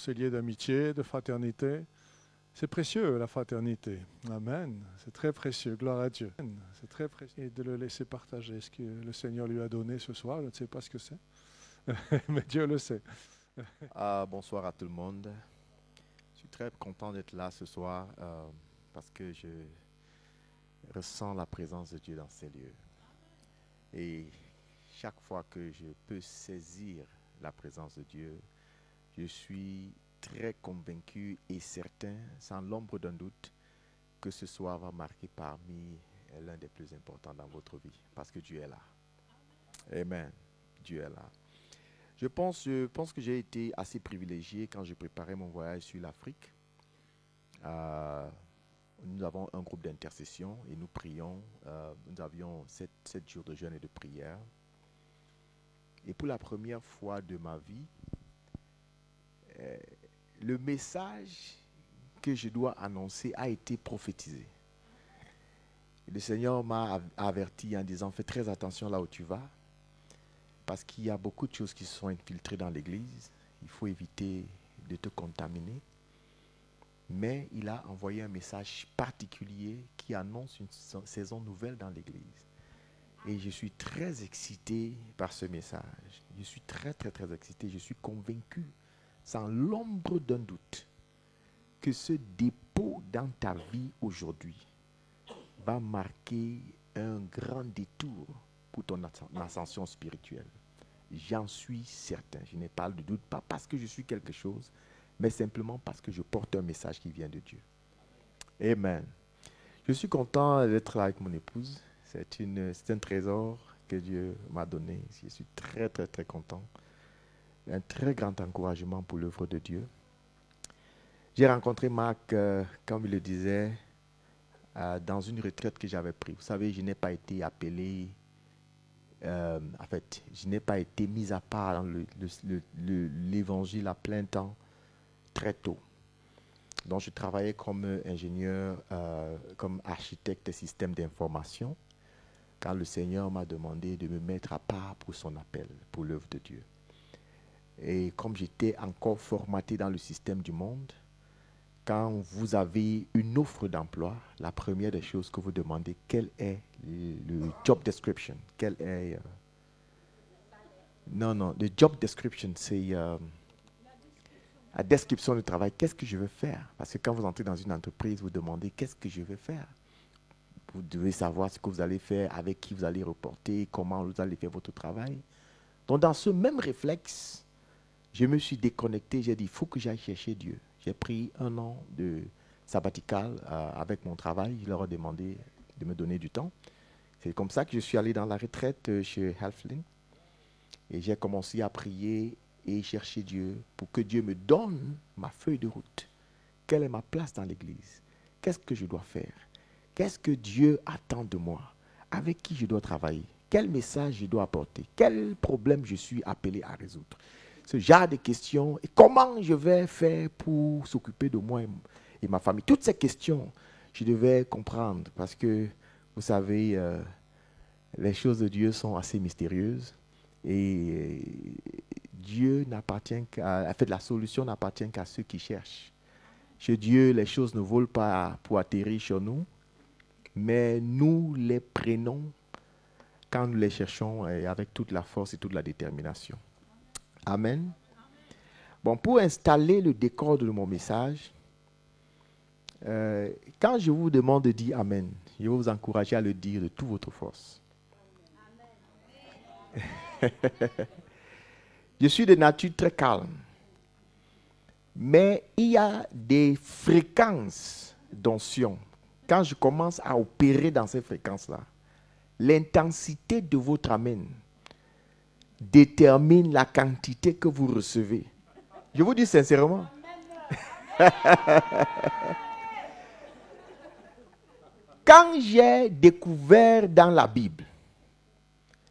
se lier d'amitié, de fraternité. C'est précieux, la fraternité. Amen. C'est très précieux. Gloire à Dieu. C'est très précieux. Et de le laisser partager ce que le Seigneur lui a donné ce soir. Je ne sais pas ce que c'est, mais Dieu le sait. Bonsoir à tout le monde. Je suis très content d'être là ce soir parce que je ressens la présence de Dieu dans ces lieux. Et chaque fois que je peux saisir la présence de Dieu, je suis très convaincu et certain, sans l'ombre d'un doute, que ce soir va marquer parmi l'un des plus importants dans votre vie, parce que Dieu est là. Amen. Dieu est là. Je pense que j'ai été assez privilégié quand je préparais mon voyage sur l'Afrique. Nous avons un groupe d'intercession et nous prions. Nous avions 7 jours de jeûne et de prière. Et pour la première fois de ma vie, le message que je dois annoncer a été prophétisé. Le Seigneur m'a averti en disant « Fais très attention là où tu vas ». Parce qu'il y a beaucoup de choses qui sont infiltrées dans l'église. Il faut éviter de te contaminer. Mais il a envoyé un message particulier qui annonce une saison nouvelle dans l'église. Et je suis très excité par ce message. Je suis très, très, très excité. Je suis convaincu, sans l'ombre d'un doute, que ce dépôt dans ta vie aujourd'hui va marquer un grand détour pour ton ascension spirituelle. J'en suis certain. Je n'ai pas de doute, pas parce que je suis quelque chose, mais simplement parce que je porte un message qui vient de Dieu. Amen. Je suis content d'être là avec mon épouse. C'est un trésor que Dieu m'a donné. Je suis très, très, très content. Un très grand encouragement pour l'œuvre de Dieu. J'ai rencontré Marc, comme il le disait, dans une retraite que j'avais prise. Vous savez, je n'ai pas été appelé, je n'ai pas été mis à part dans l'évangile à plein temps très tôt. Donc, je travaillais comme ingénieur, comme architecte des systèmes d'information, quand le Seigneur m'a demandé de me mettre à part pour son appel, pour l'œuvre de Dieu. Et comme j'étais encore formaté dans le système du monde, quand vous avez une offre d'emploi, la première des choses que vous demandez, quel est le job description? Quel est... le job description, c'est la description du travail. Qu'est-ce que je veux faire? Parce que quand vous entrez dans une entreprise, vous demandez, qu'est-ce que je veux faire? Vous devez savoir ce que vous allez faire, avec qui vous allez reporter, comment vous allez faire votre travail. Donc, dans ce même réflexe, je me suis déconnecté. J'ai dit, il faut que j'aille chercher Dieu. J'ai pris 1 an de sabbatical avec mon travail. Je leur ai demandé de me donner du temps. C'est comme ça que je suis allé dans la retraite chez Halfling. Et j'ai commencé à prier et chercher Dieu pour que Dieu me donne ma feuille de route. Quelle est ma place dans l'église? Qu'est-ce que je dois faire? Qu'est-ce que Dieu attend de moi? Avec qui je dois travailler? Quel message je dois apporter? Quel problème je suis appelé à résoudre? Ce genre de questions. Et comment je vais faire pour s'occuper de moi et ma famille? Toutes ces questions, je devais comprendre parce que, vous savez, les choses de Dieu sont assez mystérieuses et Dieu n'appartient qu'à... En fait, la solution n'appartient qu'à ceux qui cherchent. Chez Dieu, les choses ne volent pas pour atterrir sur nous, mais nous les prenons quand nous les cherchons avec toute la force et toute la détermination. Amen. Bon, pour installer le décor de mon message, quand je vous demande de dire Amen, je vais vous encourager à le dire de toute votre force. Je suis de nature très calme, mais il y a des fréquences d'onction. Quand je commence à opérer dans ces fréquences-là, l'intensité de votre Amen détermine la quantité que vous recevez. Je vous dis sincèrement. Quand j'ai découvert dans la Bible,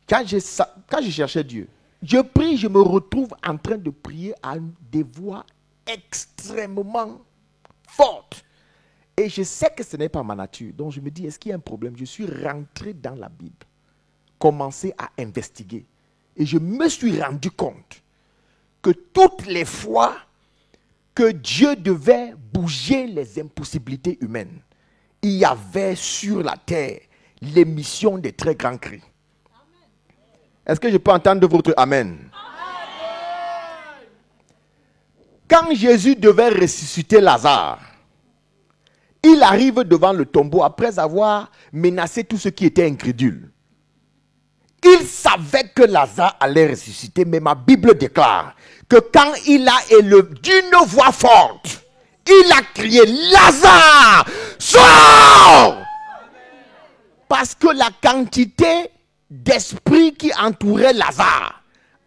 quand je cherchais Dieu, je prie, je me retrouve en train de prier à des voix extrêmement fortes. Et je sais que ce n'est pas ma nature. Donc je me dis, est-ce qu'il y a un problème? Je suis rentré dans la Bible, commencé à investiguer. Et je me suis rendu compte que toutes les fois que Dieu devait bouger les impossibilités humaines, il y avait sur la terre l'émission des très grands cris. Est-ce que je peux entendre votre Amen? Quand Jésus devait ressusciter Lazare, il arrive devant le tombeau après avoir menacé tous ceux qui étaient incrédules. Il savait que Lazare allait ressusciter, mais ma Bible déclare que quand il a élevé d'une voix forte, il a crié « Lazare, sors !» Parce que la quantité d'esprit qui entourait Lazare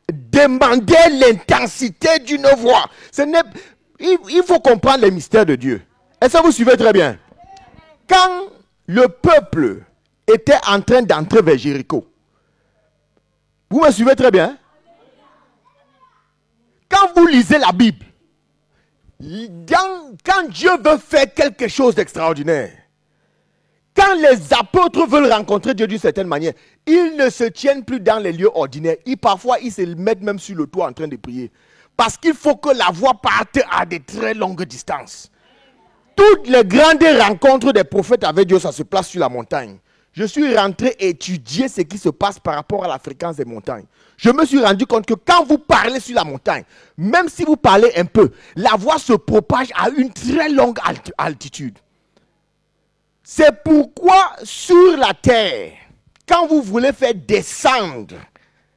demandait l'intensité d'une voix. Il faut comprendre les mystères de Dieu. Est-ce que vous suivez très bien? Quand le peuple était en train d'entrer vers Jéricho, vous me suivez très bien? Quand vous lisez la Bible, quand Dieu veut faire quelque chose d'extraordinaire, quand les apôtres veulent rencontrer Dieu d'une certaine manière, ils ne se tiennent plus dans les lieux ordinaires. Parfois, ils se mettent même sur le toit en train de prier. Parce qu'il faut que la voix parte à de très longues distances. Toutes les grandes rencontres des prophètes avec Dieu, ça se place sur la montagne. Je suis rentré étudier ce qui se passe par rapport à la fréquence des montagnes. Je me suis rendu compte que quand vous parlez sur la montagne, même si vous parlez un peu, la voix se propage à une très longue altitude. C'est pourquoi sur la terre, quand vous voulez faire descendre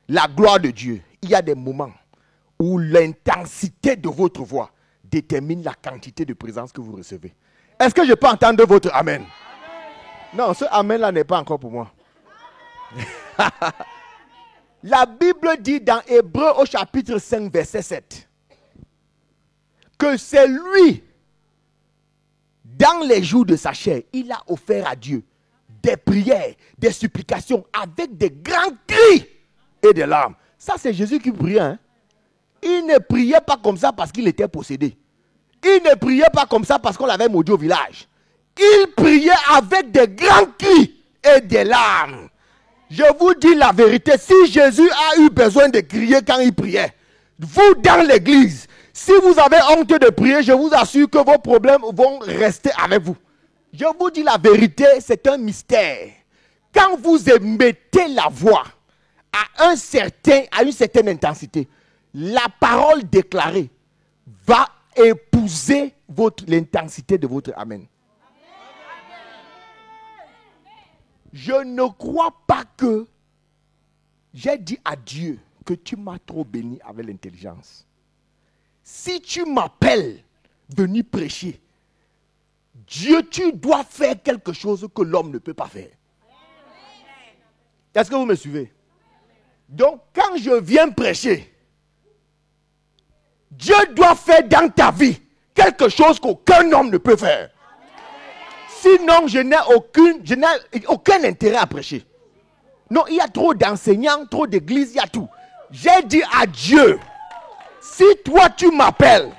la gloire de Dieu, il y a des moments où l'intensité de votre voix détermine la quantité de présence que vous recevez. Est-ce que je peux entendre votre Amen? Non, ce Amen-là n'est pas encore pour moi. La Bible dit dans Hébreux au chapitre 5, verset 7, que c'est lui, dans les jours de sa chair, il a offert à Dieu des prières, des supplications avec des grands cris et des larmes. Ça, c'est Jésus qui priait. Hein? Il ne priait pas comme ça parce qu'il était possédé. Il ne priait pas comme ça parce qu'on l'avait maudit au village. Il priait avec des grands cris et des larmes. Je vous dis la vérité, si Jésus a eu besoin de crier quand il priait, vous dans l'église, si vous avez honte de prier, je vous assure que vos problèmes vont rester avec vous. Je vous dis la vérité, c'est un mystère. Quand vous émettez la voix à une certaine intensité, la parole déclarée va épouser l'intensité de votre Amen. Je ne crois pas que j'ai dit à Dieu que tu m'as trop béni avec l'intelligence. Si tu m'appelles venir prêcher, Dieu, tu dois faire quelque chose que l'homme ne peut pas faire. Est-ce que vous me suivez? Donc, quand je viens prêcher, Dieu doit faire dans ta vie quelque chose qu'aucun homme ne peut faire. Sinon, je n'ai aucun intérêt à prêcher. Non, il y a trop d'enseignants, trop d'églises, il y a tout. J'ai dit à Dieu, si toi tu m'appelles,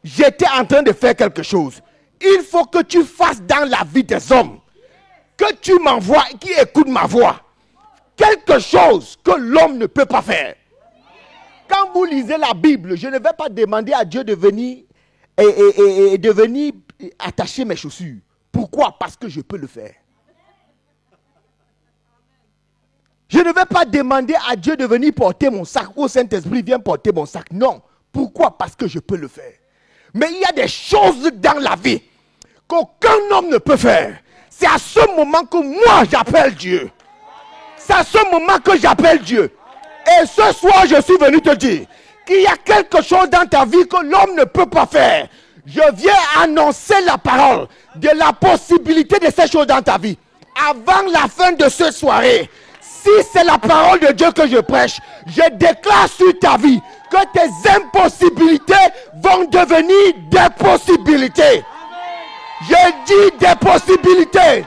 j'étais en train de faire quelque chose. Il faut que tu fasses dans la vie des hommes, que tu m'envoies, qui écoutent ma voix, quelque chose que l'homme ne peut pas faire. Quand vous lisez la Bible, je ne vais pas demander à Dieu de venir et de venir attacher mes chaussures. Pourquoi? Parce que je peux le faire. Je ne vais pas demander à Dieu de venir porter mon sac. Au Saint-Esprit, viens porter mon sac. Non. Pourquoi? Parce que je peux le faire. Mais il y a des choses dans la vie qu'aucun homme ne peut faire. C'est à ce moment que moi j'appelle Dieu. C'est à ce moment que j'appelle Dieu. Et ce soir, je suis venu te dire qu'il y a quelque chose dans ta vie que l'homme ne peut pas faire. Je viens annoncer la parole de la possibilité de ces choses dans ta vie. Avant la fin de cette soirée, si c'est la parole de Dieu que je prêche, je déclare sur ta vie que tes impossibilités vont devenir des possibilités. Je dis des possibilités.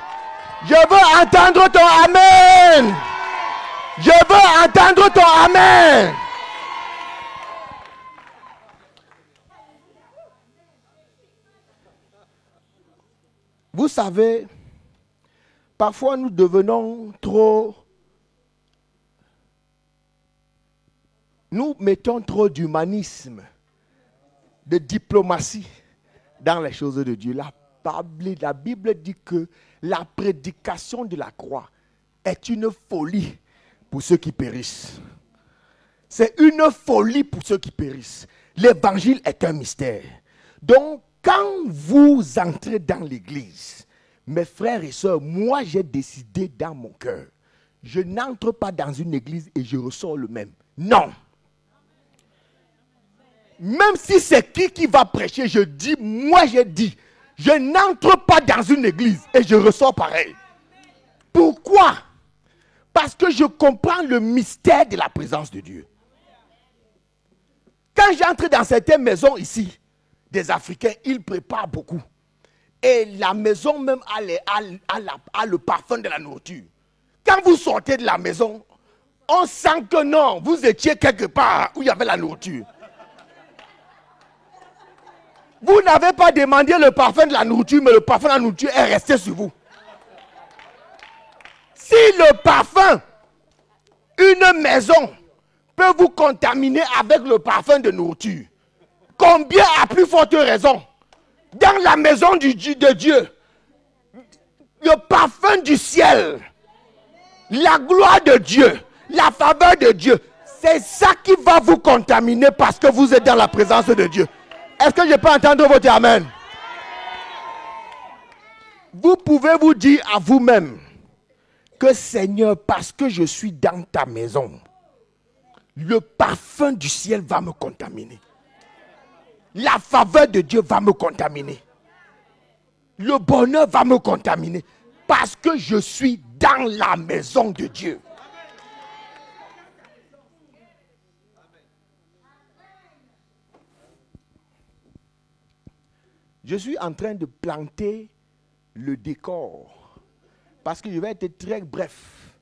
Je veux entendre ton Amen. Je veux entendre ton Amen. Vous savez, parfois nous devenons trop... Nous mettons trop d'humanisme de diplomatie dans les choses de Dieu. La Bible dit que la prédication de la croix est une folie pour ceux qui périssent. C'est une folie pour ceux qui périssent. L'évangile est un mystère. Donc, quand vous entrez dans l'église, mes frères et sœurs, moi j'ai décidé dans mon cœur, je n'entre pas dans une église et je ressors le même. Non. Même si c'est qui va prêcher, je dis, moi j'ai dit, je n'entre pas dans une église et je ressors pareil. Pourquoi? Parce que je comprends le mystère de la présence de Dieu. Quand j'entre dans certaines maisons ici, des Africains, ils préparent beaucoup. Et la maison même a le parfum de la nourriture. Quand vous sortez de la maison, on sent que non, vous étiez quelque part où il y avait la nourriture. Vous n'avez pas demandé le parfum de la nourriture, mais le parfum de la nourriture est resté sur vous. Si le parfum, une maison, peut vous contaminer avec le parfum de nourriture, combien à plus forte raison, dans la maison de Dieu, le parfum du ciel, la gloire de Dieu, la faveur de Dieu, c'est ça qui va vous contaminer parce que vous êtes dans la présence de Dieu. Est-ce que je peux entendre votre amen? Vous pouvez vous dire à vous-même que Seigneur, parce que je suis dans ta maison, le parfum du ciel va me contaminer. La faveur de Dieu va me contaminer. Le bonheur va me contaminer. Parce que je suis dans la maison de Dieu. Je suis en train de planter le décor. Parce que je vais être très bref.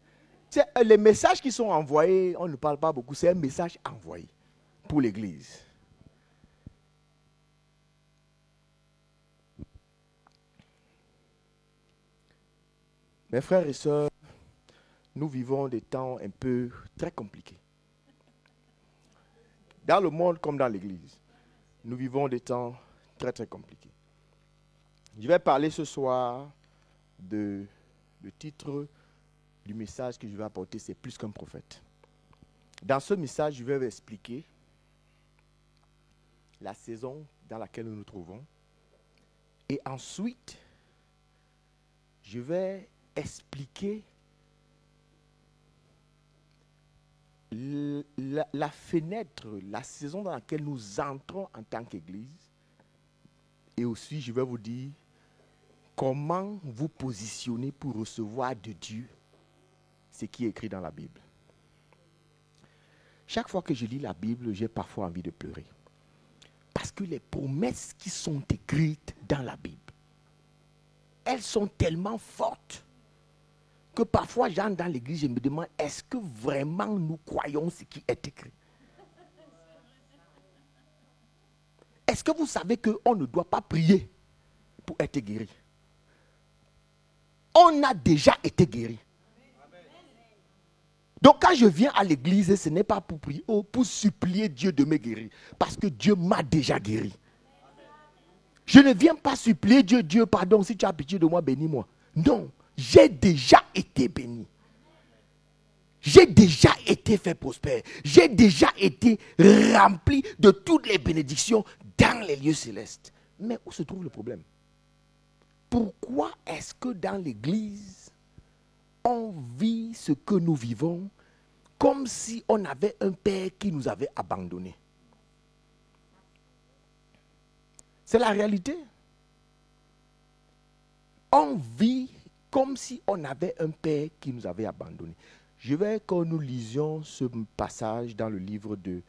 Les messages qui sont envoyés, on ne parle pas beaucoup, c'est un message envoyé pour l'Église. Mes frères et sœurs, nous vivons des temps un peu très compliqués. Dans le monde comme dans l'Église, nous vivons des temps très très compliqués. Je vais parler ce soir le titre du message que je vais apporter, c'est plus qu'un prophète. Dans ce message, je vais vous expliquer la saison dans laquelle nous nous trouvons. Et ensuite, je vais expliquer la fenêtre, la saison dans laquelle nous entrons en tant qu'Église. Et aussi, je vais vous dire comment vous positionner pour recevoir de Dieu ce qui est écrit dans la Bible. Chaque fois que je lis la Bible, j'ai parfois envie de pleurer. Parce que les promesses qui sont écrites dans la Bible, elles sont tellement fortes que parfois j'entre dans l'église, je me demande, est-ce que vraiment nous croyons ce qui est écrit? Est-ce que vous savez qu'on ne doit pas prier pour être guéri? On a déjà été guéri. Donc quand je viens à l'église, ce n'est pas pour prier ou pour supplier Dieu de me guérir. Parce que Dieu m'a déjà guéri. Je ne viens pas supplier Dieu, Dieu, pardon, si tu as pitié de moi, bénis-moi. Non, j'ai déjà été béni. J'ai déjà été fait prospère. J'ai déjà été rempli de toutes les bénédictions dans les lieux célestes. Mais où se trouve le problème? Pourquoi est-ce que dans l'église, on vit ce que nous vivons comme si on avait un père qui nous avait abandonnés? C'est la réalité. On vit comme si on avait un père qui nous avait abandonnés. Je vais que nous lisions ce passage dans le livre de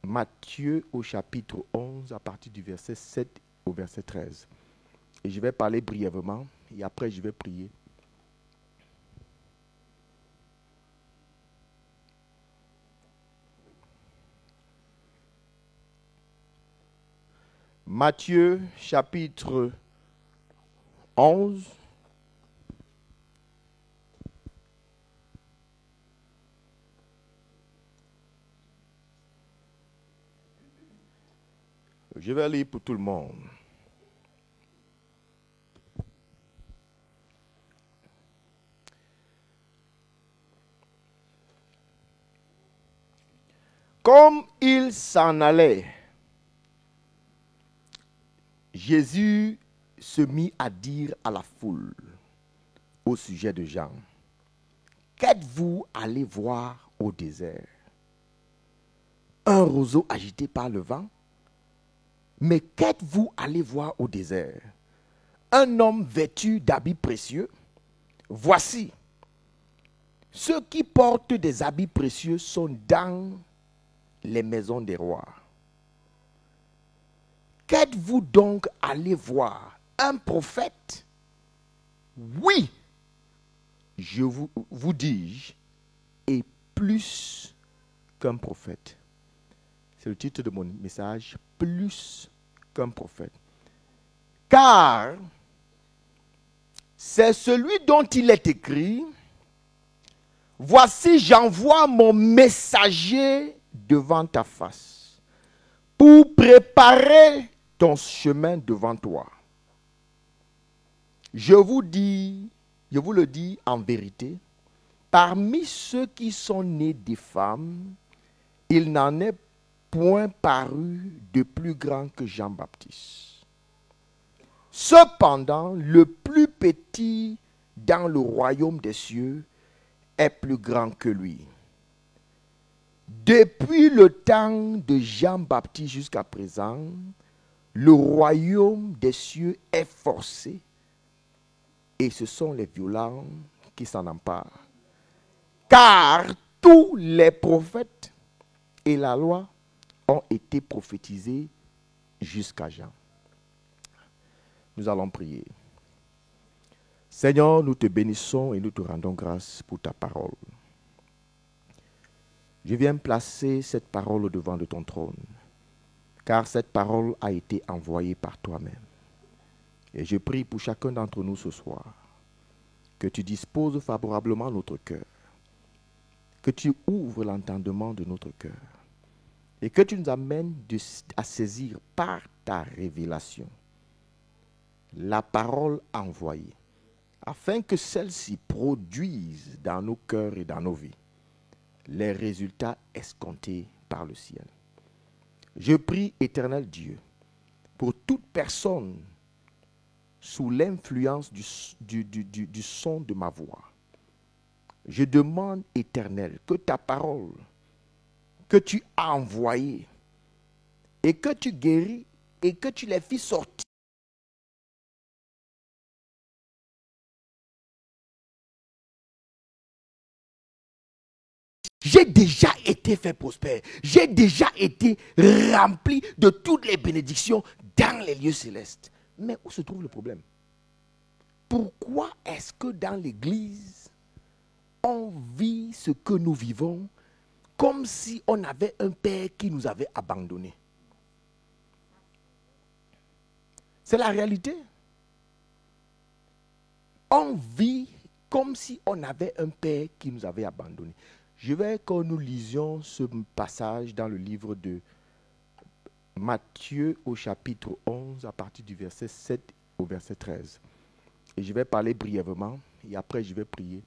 Matthieu au chapitre 11 à partir du verset 7 au verset 13. Et je vais parler brièvement et après je vais prier. Matthieu chapitre 11. Je vais lire pour tout le monde. Comme il s'en allait, Jésus se mit à dire à la foule au sujet de Jean, qu'êtes-vous allé voir au désert? Un roseau agité par le vent? Mais qu'êtes-vous allé voir au désert? Un homme vêtu d'habits précieux? Voici, ceux qui portent des habits précieux sont dans les maisons des rois. Qu'êtes-vous donc allé voir? Un prophète? Oui, je vous dis, et plus qu'un prophète. C'est le titre de mon message, plus qu'un prophète. Car c'est celui dont il est écrit, voici j'envoie mon messager devant ta face, pour préparer ton chemin devant toi. Je vous le dis en vérité, parmi ceux qui sont nés des femmes, il n'en est point paru de plus grand que Jean-Baptiste. Cependant, le plus petit dans le royaume des cieux est plus grand que lui. Depuis le temps de Jean-Baptiste jusqu'à présent, le royaume des cieux est forcé et ce sont les violents qui s'en emparent. Car tous les prophètes et la loi ont été prophétisés jusqu'à Jean. Nous allons prier. Seigneur, nous te bénissons et nous te rendons grâce pour ta parole. Je viens placer cette parole au devant de ton trône, car cette parole a été envoyée par toi-même. Et je prie pour chacun d'entre nous ce soir, que tu disposes favorablement notre cœur, que tu ouvres l'entendement de notre cœur, et que tu nous amènes à saisir par ta révélation la parole envoyée, afin que celle-ci produise dans nos cœurs et dans nos vies les résultats escomptés par le ciel. Je prie, éternel Dieu, pour toute personne sous l'influence du son de ma voix. Je demande, éternel, que ta parole, que tu as envoyée, et que tu guéris, et que tu les fis sortir. J'ai déjà été fait prospère. J'ai déjà été rempli de toutes les bénédictions dans les lieux célestes. Mais où se trouve le problème? Pourquoi est-ce que dans l'église, on vit ce que nous vivons comme si on avait un père qui nous avait abandonnés? C'est la réalité. On vit comme si on avait un père qui nous avait abandonnés. Je vais que nous lisions ce passage dans le livre de Matthieu au chapitre 11 à partir du verset 7 au verset 13. Et je vais parler brièvement et après je vais prier.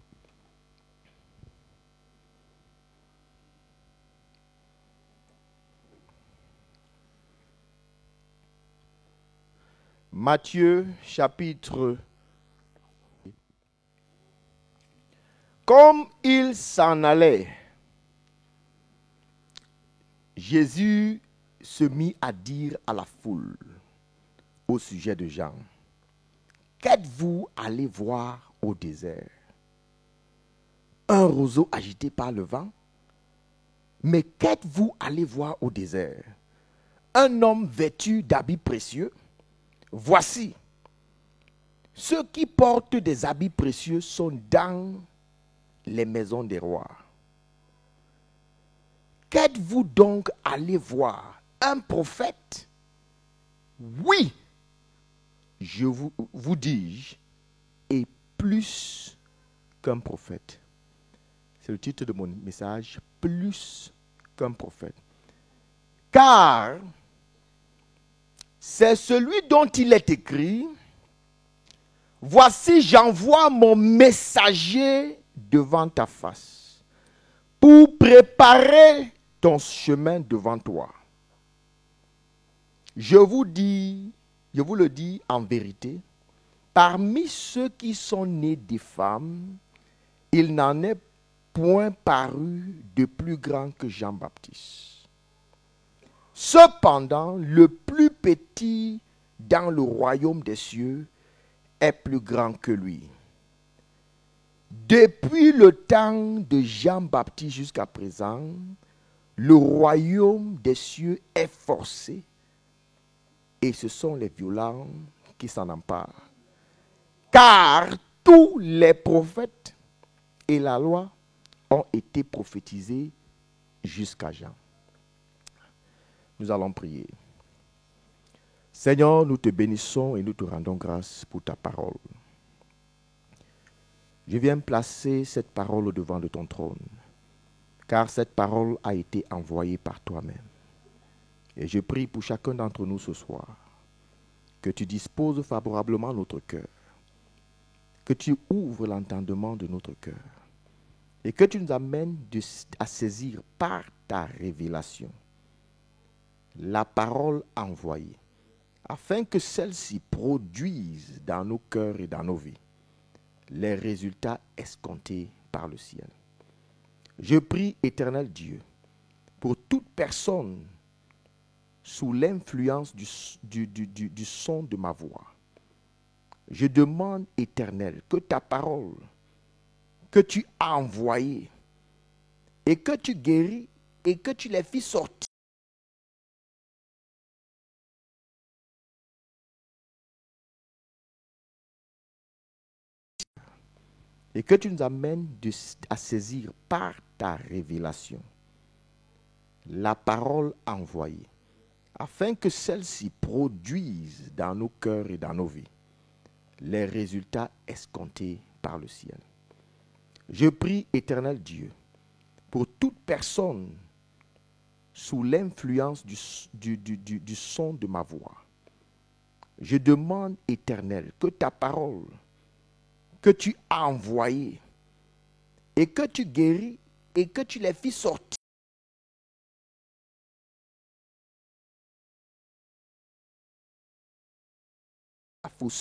Matthieu chapitre. Comme il s'en allait, Jésus se mit à dire à la foule au sujet de Jean, qu'êtes-vous allé voir au désert? Un roseau agité par le vent? Mais qu'êtes-vous allé voir au désert? Un homme vêtu d'habits précieux? Voici, ceux qui portent des habits précieux sont dans les maisons des rois. Qu'êtes-vous donc allé voir? Un prophète? Oui, je vous dis, et plus qu'un prophète. C'est le titre de mon message, plus qu'un prophète. Car C'est celui dont il est écrit, voici, j'envoie mon messager devant ta face pour préparer ton chemin devant toi. Je vous le dis en vérité, parmi ceux qui sont nés des femmes, il n'en est point paru de plus grand que Jean-Baptiste. Cependant, le plus petit dans le royaume des cieux est plus grand que lui. Depuis le temps de Jean-Baptiste jusqu'à présent, le royaume des cieux est forcé et ce sont les violents qui s'en emparent. Car tous les prophètes et la loi ont été prophétisés jusqu'à Jean. Nous allons prier. Seigneur, nous te bénissons et nous te rendons grâce pour ta parole. Je viens placer cette parole au devant de ton trône, car cette parole a été envoyée par toi-même. Et je prie pour chacun d'entre nous ce soir, que tu disposes favorablement notre cœur, que tu ouvres l'entendement de notre cœur, et que tu nous amènes à saisir par ta révélation la parole envoyée, afin que celle-ci produise dans nos cœurs et dans nos vies les résultats escomptés par le ciel. Je prie, éternel Dieu, pour toute personne sous l'influence du son de ma voix. Je demande, éternel, que ta parole, que tu as envoyée, et que tu guéris, et que tu les fis sortir et que tu nous amènes à saisir par ta révélation la parole envoyée, afin que celle-ci produise dans nos cœurs et dans nos vies les résultats escomptés par le ciel. Je prie, éternel Dieu, pour toute personne sous l'influence du son de ma voix. Je demande, éternel, que ta parole, que tu as envoyée, et que tu guéris, et que tu les fis sortir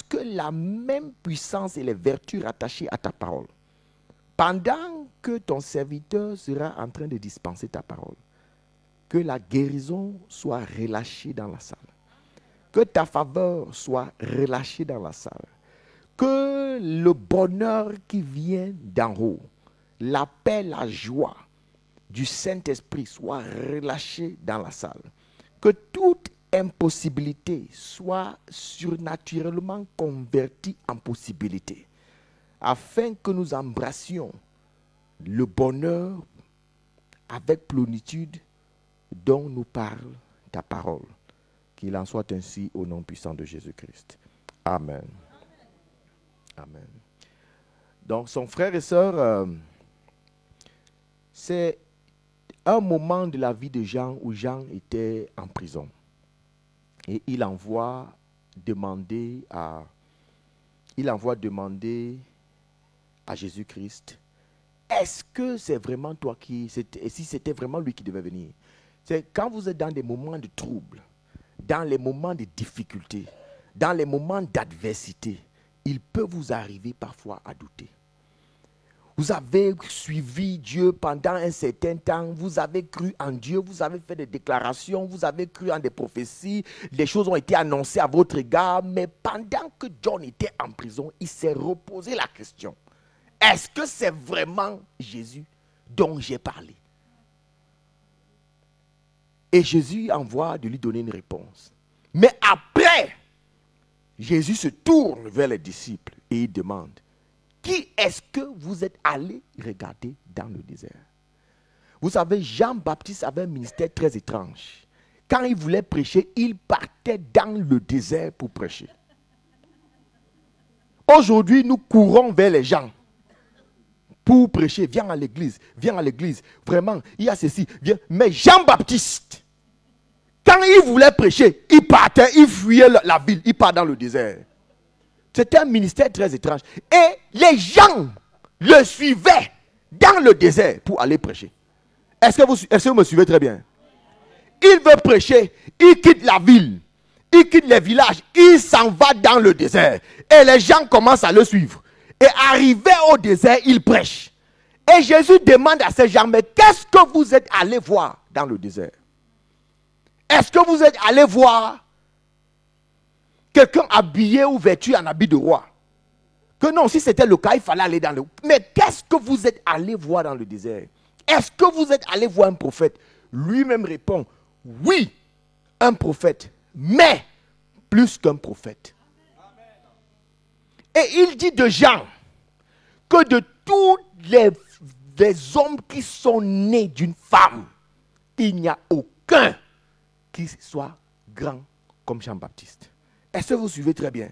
que la même puissance et les vertus rattachées à ta parole, pendant que ton serviteur sera en train de dispenser ta parole, que la guérison soit relâchée dans la salle, que ta faveur soit relâchée dans la salle, que le bonheur qui vient d'en haut, la paix, la joie du Saint-Esprit soit relâché dans la salle, que toute impossibilité soit surnaturellement convertie en possibilité, afin que nous embrassions le bonheur avec plénitude dont nous parle ta parole. Qu'il en soit ainsi au nom puissant de Jésus-Christ. Amen. Amen. Donc, son frère et sœur, c'est un moment de la vie de Jean où Jean était en prison. Et il envoie demander à Jésus-Christ, est-ce que c'est vraiment toi et si c'était vraiment lui qui devait venir? C'est quand vous êtes dans des moments de trouble, dans les moments de difficulté, dans les moments d'adversité, il peut vous arriver parfois à douter. Vous avez suivi Dieu pendant un certain temps, vous avez cru en Dieu, vous avez fait des déclarations, vous avez cru en des prophéties, des choses ont été annoncées à votre égard, mais pendant que John était en prison, il s'est reposé la question, est-ce que c'est vraiment Jésus dont j'ai parlé? Et Jésus envoie de lui donner une réponse. Mais après, Jésus se tourne vers les disciples et il demande, qui est-ce que vous êtes allés regarder dans le désert? Vous savez, Jean-Baptiste avait un ministère très étrange. Quand il voulait prêcher, il partait dans le désert pour prêcher. Aujourd'hui, nous courons vers les gens pour prêcher. Viens à l'église, viens à l'église. Vraiment, il y a ceci. Viens. Mais Jean-Baptiste, quand quand il voulait prêcher, il partait, il fuyait la ville, il part dans le désert. C'était un ministère très étrange. Et les gens le suivaient dans le désert pour aller prêcher. Est-ce que vous me suivez très bien? Il veut prêcher, il quitte la ville, il quitte les villages, il s'en va dans le désert. Et les gens commencent à le suivre. Et arrivé au désert, il prêche. Et Jésus demande à ces gens, mais qu'est-ce que vous êtes allés voir dans le désert? Est-ce que vous êtes allés voir quelqu'un habillé ou vêtu en habit de roi? Que non, si c'était le cas, il fallait aller dans le... Mais qu'est-ce que vous êtes allés voir dans le désert? Est-ce que vous êtes allés voir un prophète? Lui-même répond, oui, un prophète, mais plus qu'un prophète. Et il dit de Jean que de tous les hommes qui sont nés d'une femme, il n'y a aucun qui soit grand comme Jean-Baptiste. Est-ce que vous suivez très bien?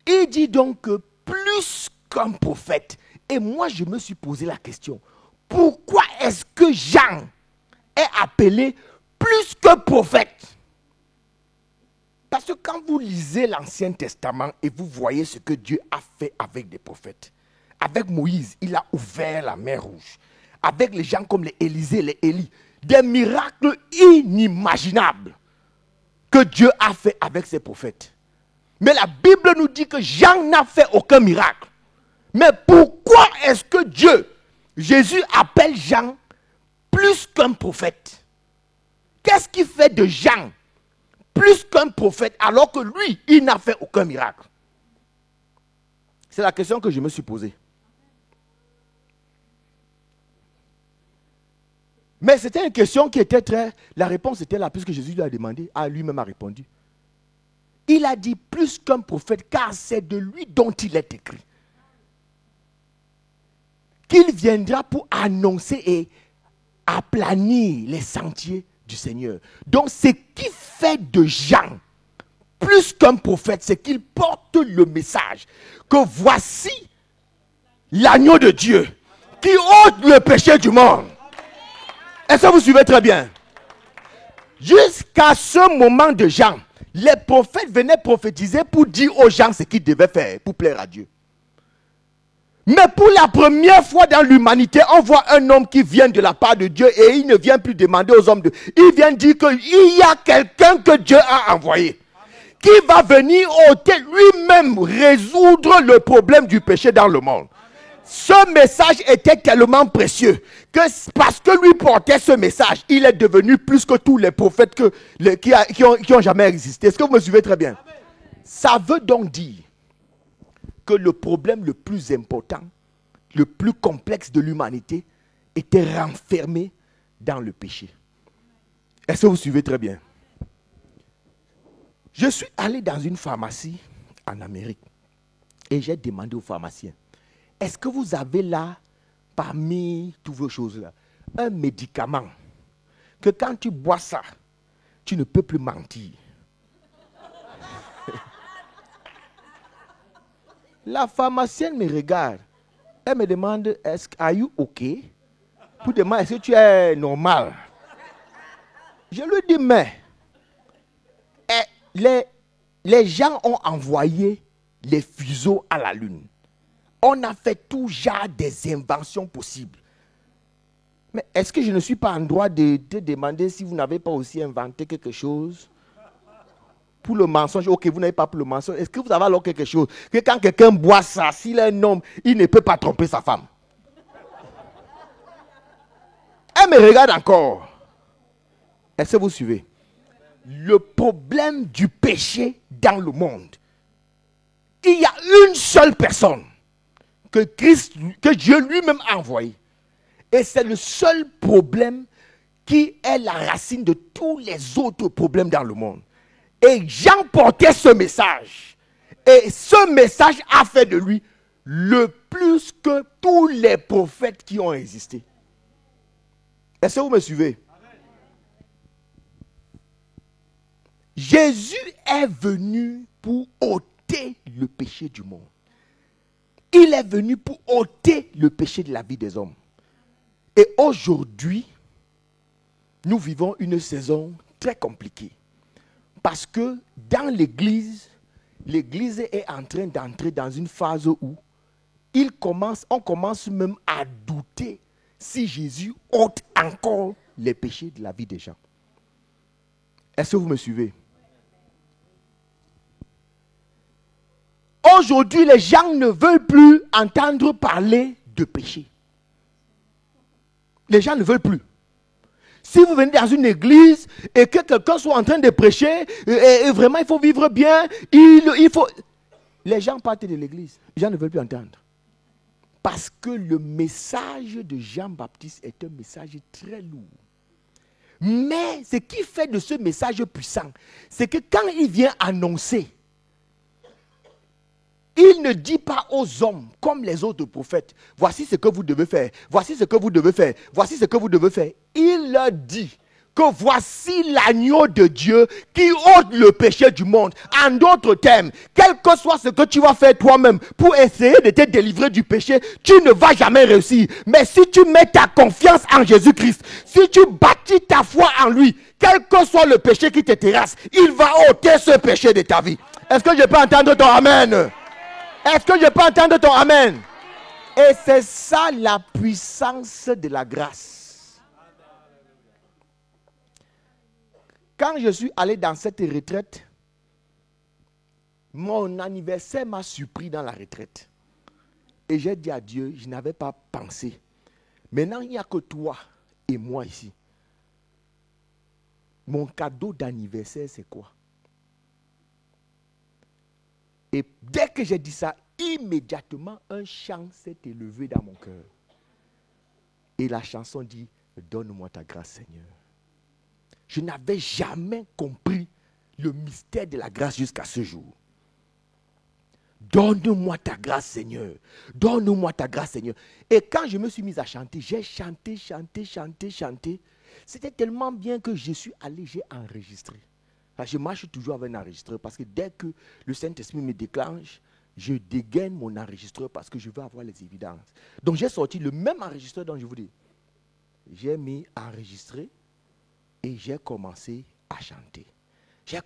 Il dit donc que plus qu'un prophète. Et moi, je me suis posé la question. Pourquoi est-ce que Jean est appelé plus que prophète? Parce que quand vous lisez l'Ancien Testament et vous voyez ce que Dieu a fait avec des prophètes. Avec Moïse, il a ouvert la mer Rouge. Avec les gens comme les Élisée, les Élie. Des miracles inimaginables que Dieu a fait avec ses prophètes. Mais la Bible nous dit que Jean n'a fait aucun miracle. Mais pourquoi est-ce que Jésus appelle Jean plus qu'un prophète? Qu'est-ce qui fait de Jean plus qu'un prophète alors que lui, il n'a fait aucun miracle? C'est la question que je me suis posée. Mais c'était une question qui était très... La réponse était là puisque Jésus lui a demandé, lui-même a répondu. Il a dit plus qu'un prophète car c'est de lui dont il est écrit. Qu'il viendra pour annoncer et aplanir les sentiers du Seigneur. Donc ce qui fait de Jean plus qu'un prophète, c'est qu'il porte le message que voici l'agneau de Dieu qui ôte le péché du monde. Est-ce que vous suivez très bien? Jusqu'à ce moment de Jean, les prophètes venaient prophétiser pour dire aux gens ce qu'ils devaient faire pour plaire à Dieu. Mais pour la première fois dans l'humanité, on voit un homme qui vient de la part de Dieu et il ne vient plus demander aux hommes de... Il vient dire qu'il y a quelqu'un que Dieu a envoyé. Qui va venir ôter lui-même résoudre le problème du péché dans le monde. Ce message était tellement précieux que parce que lui portait ce message, il est devenu plus que tous les prophètes qui ont jamais existé. Est-ce que vous me suivez très bien? Ça veut donc dire que le problème le plus important, le plus complexe de l'humanité était renfermé dans le péché. Est-ce que vous suivez très bien? Je suis allé dans une pharmacie en Amérique et j'ai demandé au pharmacien, est-ce que vous avez là, parmi toutes vos choses-là, un médicament que quand tu bois ça, tu ne peux plus mentir? La pharmacienne me regarde. Elle me demande, are you okay? Pour demander, est-ce que tu es normal? Je lui dis, mais les gens ont envoyé les fuseaux à la Lune. On a fait tout genre des inventions possibles. Mais est-ce que je ne suis pas en droit de te demander si vous n'avez pas aussi inventé quelque chose pour le mensonge? Ok, vous n'avez pas pour le mensonge. Est-ce que vous avez alors quelque chose que quand quelqu'un boit ça, s'il est un homme, il ne peut pas tromper sa femme? Elle me regarde encore. Est-ce que vous suivez? Le problème du péché dans le monde. Il y a une seule personne que Dieu lui-même a envoyé. Et c'est le seul problème qui est la racine de tous les autres problèmes dans le monde. Et Jean portait ce message. Et ce message a fait de lui le plus que tous les prophètes qui ont existé. Est-ce que vous me suivez? Jésus est venu pour ôter le péché du monde. Il est venu pour ôter le péché de la vie des hommes. Et aujourd'hui, nous vivons une saison très compliqué. Parce que dans l'Église est en train d'entrer dans une phase où on commence même à douter si Jésus ôte encore les péchés de la vie des gens. Est-ce que vous me suivez? Aujourd'hui, les gens ne veulent plus entendre parler de péché. Les gens ne veulent plus. Si vous venez dans une église et que quelqu'un soit en train de prêcher, et vraiment il faut vivre bien, il faut... Les gens partent de l'église. Les gens ne veulent plus entendre. Parce que le message de Jean-Baptiste est un message très lourd. Mais ce qui fait de ce message puissant, c'est que quand il vient annoncer, il ne dit pas aux hommes, comme les autres prophètes, voici ce que vous devez faire, voici ce que vous devez faire, voici ce que vous devez faire. Il leur dit que voici l'agneau de Dieu qui ôte le péché du monde. En d'autres termes, quel que soit ce que tu vas faire toi-même pour essayer de te délivrer du péché, tu ne vas jamais réussir. Mais si tu mets ta confiance en Jésus-Christ, si tu bâtis ta foi en lui, quel que soit le péché qui te terrasse, il va ôter ce péché de ta vie. Est-ce que je peux entendre ton amen? Est-ce que je peux entendre ton amen? Et c'est ça la puissance de la grâce. Quand je suis allé dans cette retraite, mon anniversaire m'a surpris dans la retraite. Et j'ai dit à Dieu, je n'avais pas pensé. Maintenant, il n'y a que toi et moi ici. Mon cadeau d'anniversaire, c'est quoi? Et dès que j'ai dit ça, immédiatement, un chant s'est élevé dans mon cœur. Et la chanson dit, donne-moi ta grâce, Seigneur. Je n'avais jamais compris le mystère de la grâce jusqu'à ce jour. Donne-moi ta grâce, Seigneur. Donne-moi ta grâce, Seigneur. Et quand je me suis mis à chanter, j'ai chanté. C'était tellement bien que je suis allé, j'ai enregistré. Je marche toujours avec un enregistreur parce que dès que le Saint-Esprit me déclenche, je dégaine mon enregistreur parce que je veux avoir les évidences. Donc j'ai sorti le même enregistreur dont je vous dis. J'ai mis enregistrer et j'ai commencé à chanter. J'ai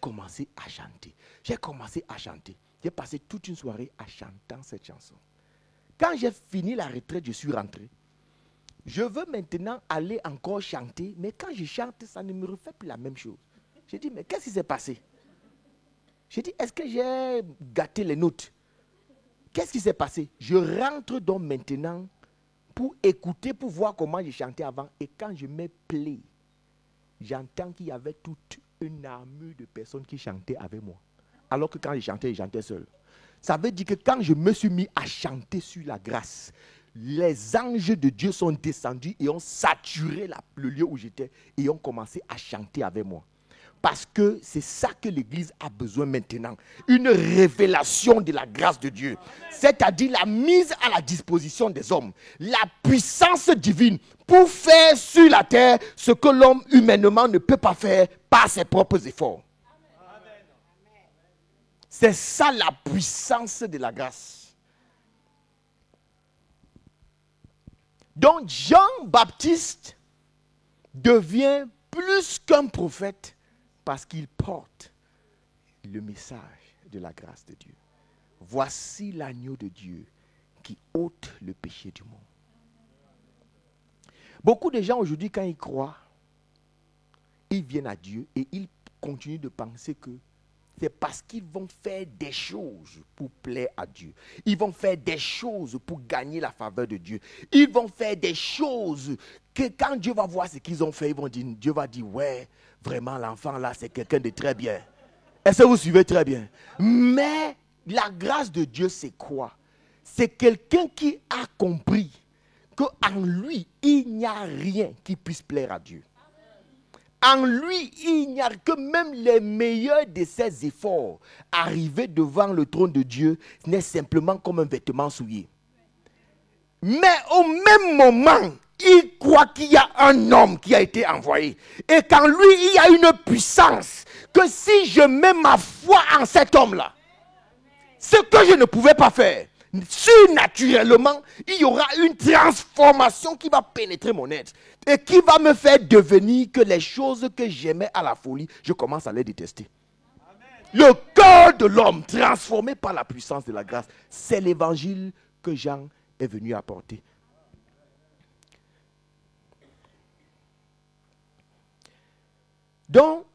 passé toute une soirée à chanter cette chanson. Quand j'ai fini la retraite, je suis rentré. Je veux maintenant aller encore chanter, mais quand je chante, ça ne me refait plus la même chose. J'ai dit, mais qu'est-ce qui s'est passé? J'ai dit, est-ce que j'ai gâté les notes? Qu'est-ce qui s'est passé? Je rentre donc maintenant pour écouter, pour voir comment j'ai chanté avant. Et quand je me plais, j'entends qu'il y avait toute une armure de personnes qui chantaient avec moi. Alors que quand je chantais seul. Ça veut dire que quand je me suis mis à chanter sur la grâce, les anges de Dieu sont descendus et ont saturé le lieu où j'étais et ont commencé à chanter avec moi. Parce que c'est ça que l'Église a besoin maintenant. Une révélation de la grâce de Dieu. C'est-à-dire la mise à la disposition des hommes. La puissance divine pour faire sur la terre ce que l'homme humainement ne peut pas faire par ses propres efforts. C'est ça la puissance de la grâce. Donc Jean-Baptiste devient plus qu'un prophète parce qu'il porte le message de la grâce de Dieu. Voici l'agneau de Dieu qui ôte le péché du monde. Beaucoup de gens aujourd'hui, quand ils croient, ils viennent à Dieu et ils continuent de penser que c'est parce qu'ils vont faire des choses pour plaire à Dieu. Ils vont faire des choses pour gagner la faveur de Dieu. Ils vont faire des choses que quand Dieu va voir ce qu'ils ont fait, Dieu va dire, ouais, vraiment l'enfant là, c'est quelqu'un de très bien. Est-ce que vous suivez très bien? Mais la grâce de Dieu, c'est quoi? C'est quelqu'un qui a compris qu'en lui, il n'y a rien qui puisse plaire à Dieu. En lui, il n'y a que même les meilleurs de ses efforts. Arriver devant le trône de Dieu n'est simplement comme un vêtement souillé. Mais au même moment, il croit qu'il y a un homme qui a été envoyé. Et qu'en lui, il y a une puissance. Que si je mets ma foi en cet homme-là, ce que je ne pouvais pas faire, surnaturellement, il y aura une transformation qui va pénétrer mon être et qui va me faire devenir que les choses que j'aimais à la folie, je commence à les détester. Le cœur de l'homme transformé par la puissance de la grâce, c'est l'évangile que Jean est venu apporter. Donc,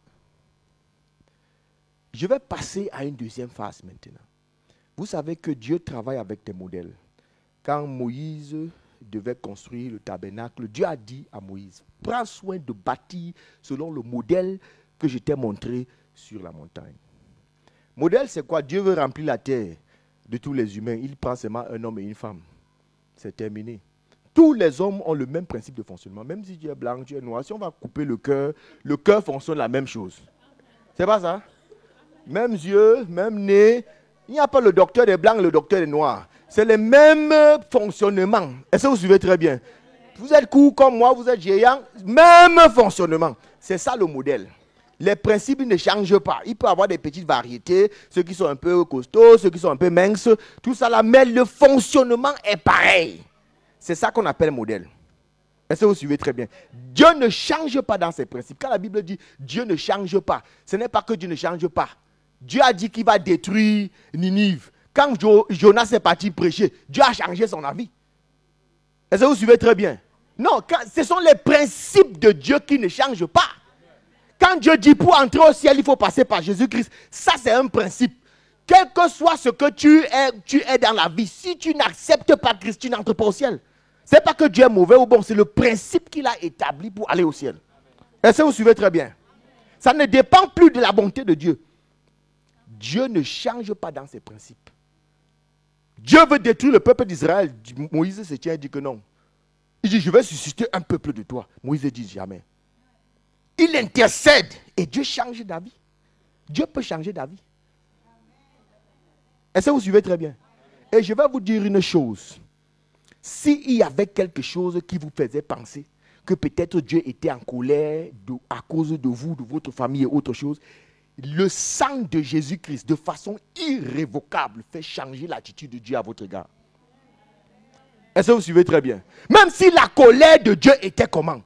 je vais passer à une deuxième phase maintenant. Vous savez que Dieu travaille avec des modèles. Quand Moïse devait construire le tabernacle, Dieu a dit à Moïse, prends soin de bâtir selon le modèle que je t'ai montré sur la montagne. Modèle, c'est quoi? Dieu veut remplir la terre de tous les humains. Il prend seulement un homme et une femme. C'est terminé. Tous les hommes ont le même principe de fonctionnement. Même si tu es blanc, tu es noir, si on va couper le cœur fonctionne la même chose. C'est pas ça? Même yeux, même nez. Il n'y a pas le docteur des blancs et le docteur des noirs. C'est le même fonctionnement. Est-ce que vous suivez très bien? Vous êtes court comme moi, vous êtes géant. Même fonctionnement. C'est ça le modèle. Les principes ne changent pas. Il peut y avoir des petites variétés, ceux qui sont un peu costauds, ceux qui sont un peu minces, tout ça là, mais le fonctionnement est pareil. C'est ça qu'on appelle modèle. Est-ce que vous suivez très bien? Dieu ne change pas dans ses principes. Quand la Bible dit Dieu ne change pas, ce n'est pas que Dieu ne change pas. Dieu a dit qu'il va détruire Ninive. Quand Jonas est parti prêcher, Dieu a changé son avis. Est-ce que vous suivez très bien? Non, ce sont les principes de Dieu qui ne changent pas. Quand Dieu dit pour entrer au ciel, il faut passer par Jésus-Christ. Ça, c'est un principe. Quel que soit ce que tu es dans la vie, si tu n'acceptes pas Christ, tu n'entres pas au ciel. Ce n'est pas que Dieu est mauvais ou bon, c'est le principe qu'il a établi pour aller au ciel. Est-ce que vous suivez très bien? Ça ne dépend plus de la bonté de Dieu. Dieu ne change pas dans ses principes. Dieu veut détruire le peuple d'Israël. Moïse se tient et dit que non. Il dit, je vais susciter un peuple de toi. Moïse dit jamais. Il intercède et Dieu change d'avis. Dieu peut changer d'avis. Est-ce que vous suivez très bien? Et je vais vous dire une chose. S'il y avait quelque chose qui vous faisait penser que peut-être Dieu était en colère à cause de vous, de votre famille et autre chose, le sang de Jésus-Christ, de façon irrévocable, fait changer l'attitude de Dieu à votre égard. Est-ce que vous suivez très bien? Même si la colère de Dieu était comment?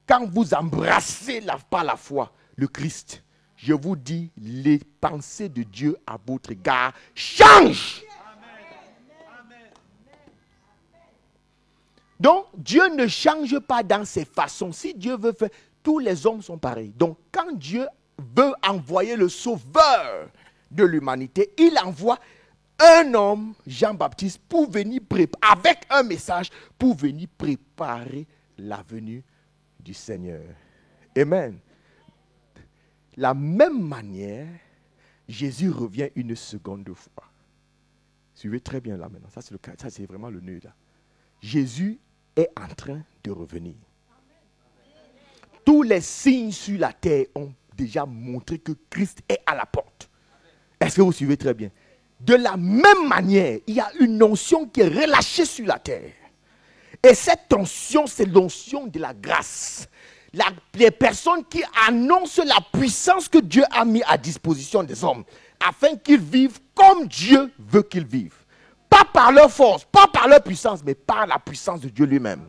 Quand vous embrassez par la foi le Christ, je vous dis, les pensées de Dieu à votre égard changent. Donc, Dieu ne change pas dans ses façons. Si Dieu veut faire, tous les hommes sont pareils. Donc, quand Dieu veut envoyer le sauveur de l'humanité, il envoie un homme, Jean-Baptiste, pour venir avec un message, pour venir préparer la venue du Seigneur. Amen. La même manière, Jésus revient une seconde fois. Suivez très bien là maintenant. Ça, c'est le cas. Ça, c'est vraiment le nœud là. Jésus est en train de revenir. Tous les signes sur la terre ont déjà montré que Christ est à la porte. Est-ce que vous suivez très bien? De la même manière, il y a une onction qui est relâchée sur la terre. Et cette onction, c'est l'onction de la grâce. Les personnes qui annoncent la puissance que Dieu a mis à disposition des hommes, afin qu'ils vivent comme Dieu veut qu'ils vivent. Pas par leur force, pas par leur puissance, mais par la puissance de Dieu lui-même.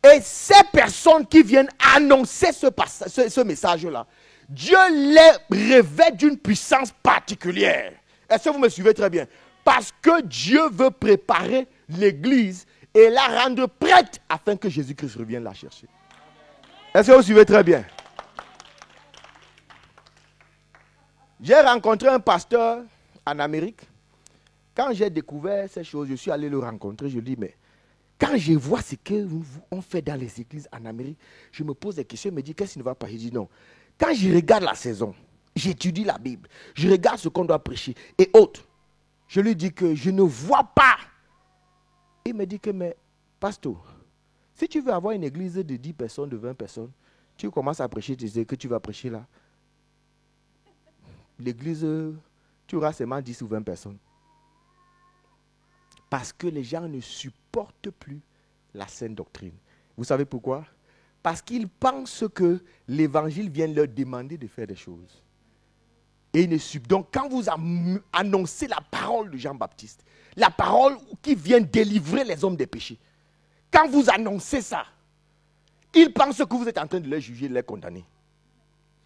Et ces personnes qui viennent annoncer ce message-là, Dieu les revêt d'une puissance particulière. Est-ce que vous me suivez très bien? Parce que Dieu veut préparer l'église et la rendre prête afin que Jésus-Christ revienne la chercher. Est-ce que vous suivez très bien? J'ai rencontré un pasteur en Amérique. Quand j'ai découvert ces choses, je suis allé le rencontrer. Je lui dis, mais quand je vois ce qu'on fait dans les églises en Amérique, je me pose des questions. Il me dit, qu'est-ce qui ne va pas? Je dis non. Quand je regarde la saison, j'étudie la Bible, je regarde ce qu'on doit prêcher et autres, je lui dis que je ne vois pas. Il me dit que, mais pasteur, si tu veux avoir une église de 10 personnes, de 20 personnes, tu commences à prêcher, tu sais que tu vas prêcher là. L'église, tu auras seulement 10 ou 20 personnes. Parce que les gens ne supportent plus la saine doctrine. Vous savez pourquoi? Parce qu'ils pensent que l'évangile vient leur demander de faire des choses. Donc, quand vous annoncez la parole de Jean-Baptiste, la parole qui vient délivrer les hommes des péchés, quand vous annoncez ça, ils pensent que vous êtes en train de les juger, de les condamner.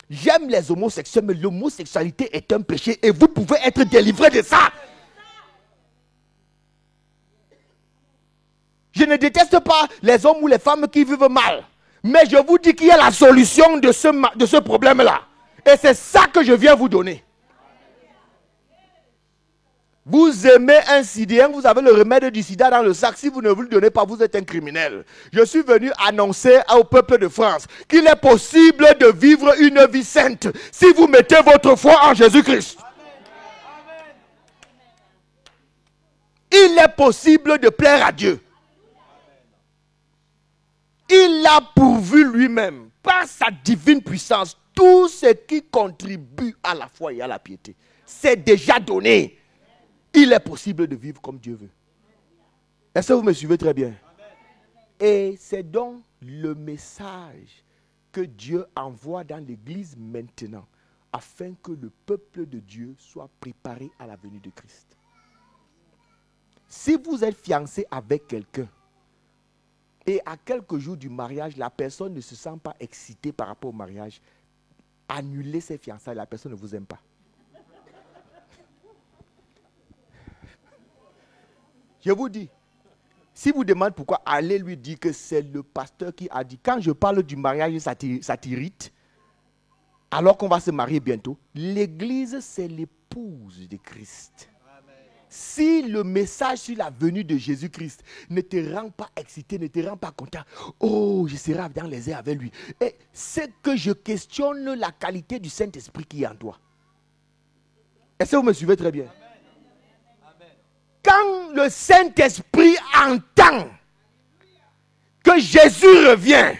J'aime les homosexuels, mais l'homosexualité est un péché et vous pouvez être délivré de ça. Je ne déteste pas les hommes ou les femmes qui vivent mal. Mais je vous dis qu'il y a la solution de ce problème-là. Et c'est ça que je viens vous donner. Vous aimez un sidéen, vous avez le remède du sida dans le sac. Si vous ne vous le donnez pas, vous êtes un criminel. Je suis venu annoncer au peuple de France qu'il est possible de vivre une vie sainte si vous mettez votre foi en Jésus-Christ. Il est possible de plaire à Dieu. Il a pourvu lui-même, par sa divine puissance, tout ce qui contribue à la foi et à la piété. C'est déjà donné. Il est possible de vivre comme Dieu veut. Est-ce que vous me suivez très bien? Et c'est donc le message que Dieu envoie dans l'église maintenant, afin que le peuple de Dieu soit préparé à la venue de Christ. Si vous êtes fiancé avec quelqu'un, et à quelques jours du mariage, la personne ne se sent pas excitée par rapport au mariage, annulez ses fiançailles, la personne ne vous aime pas. Je vous dis, si vous demandez pourquoi, allez lui dire que c'est le pasteur qui a dit, quand je parle du mariage, ça t'irrite, alors qu'on va se marier bientôt. L'église, c'est l'épouse de Christ. Si le message sur la venue de Jésus-Christ ne te rend pas excité, ne te rend pas content, oh, je serai dans les airs avec lui. Et c'est que je questionne la qualité du Saint-Esprit qui est en toi. Est-ce que vous me suivez très bien? Quand le Saint-Esprit entend que Jésus revient,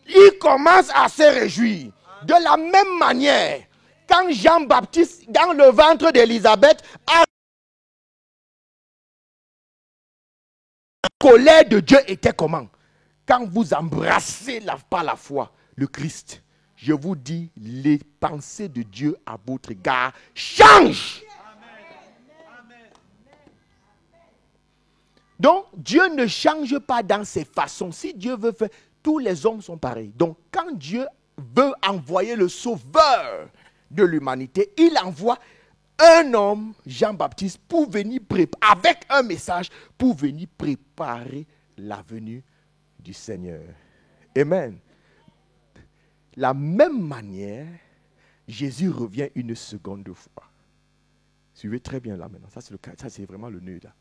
il commence à se réjouir. De la même manière, quand Jean-Baptiste, dans le ventre d'Élisabeth, a la colère de Dieu était comment? Quand vous embrassez par la foi le Christ, je vous dis, les pensées de Dieu à votre égard changent. Donc, Dieu ne change pas dans ses façons. Si Dieu veut faire, tous les hommes sont pareils. Donc, quand Dieu veut envoyer le sauveur de l'humanité, il envoie un homme, Jean-Baptiste, pour venir avec un message, pour venir préparer la venue du Seigneur. Amen. La même manière, Jésus revient une seconde fois. Suivez très bien là maintenant. Ça, c'est le cas. Ça, c'est vraiment le nœud là.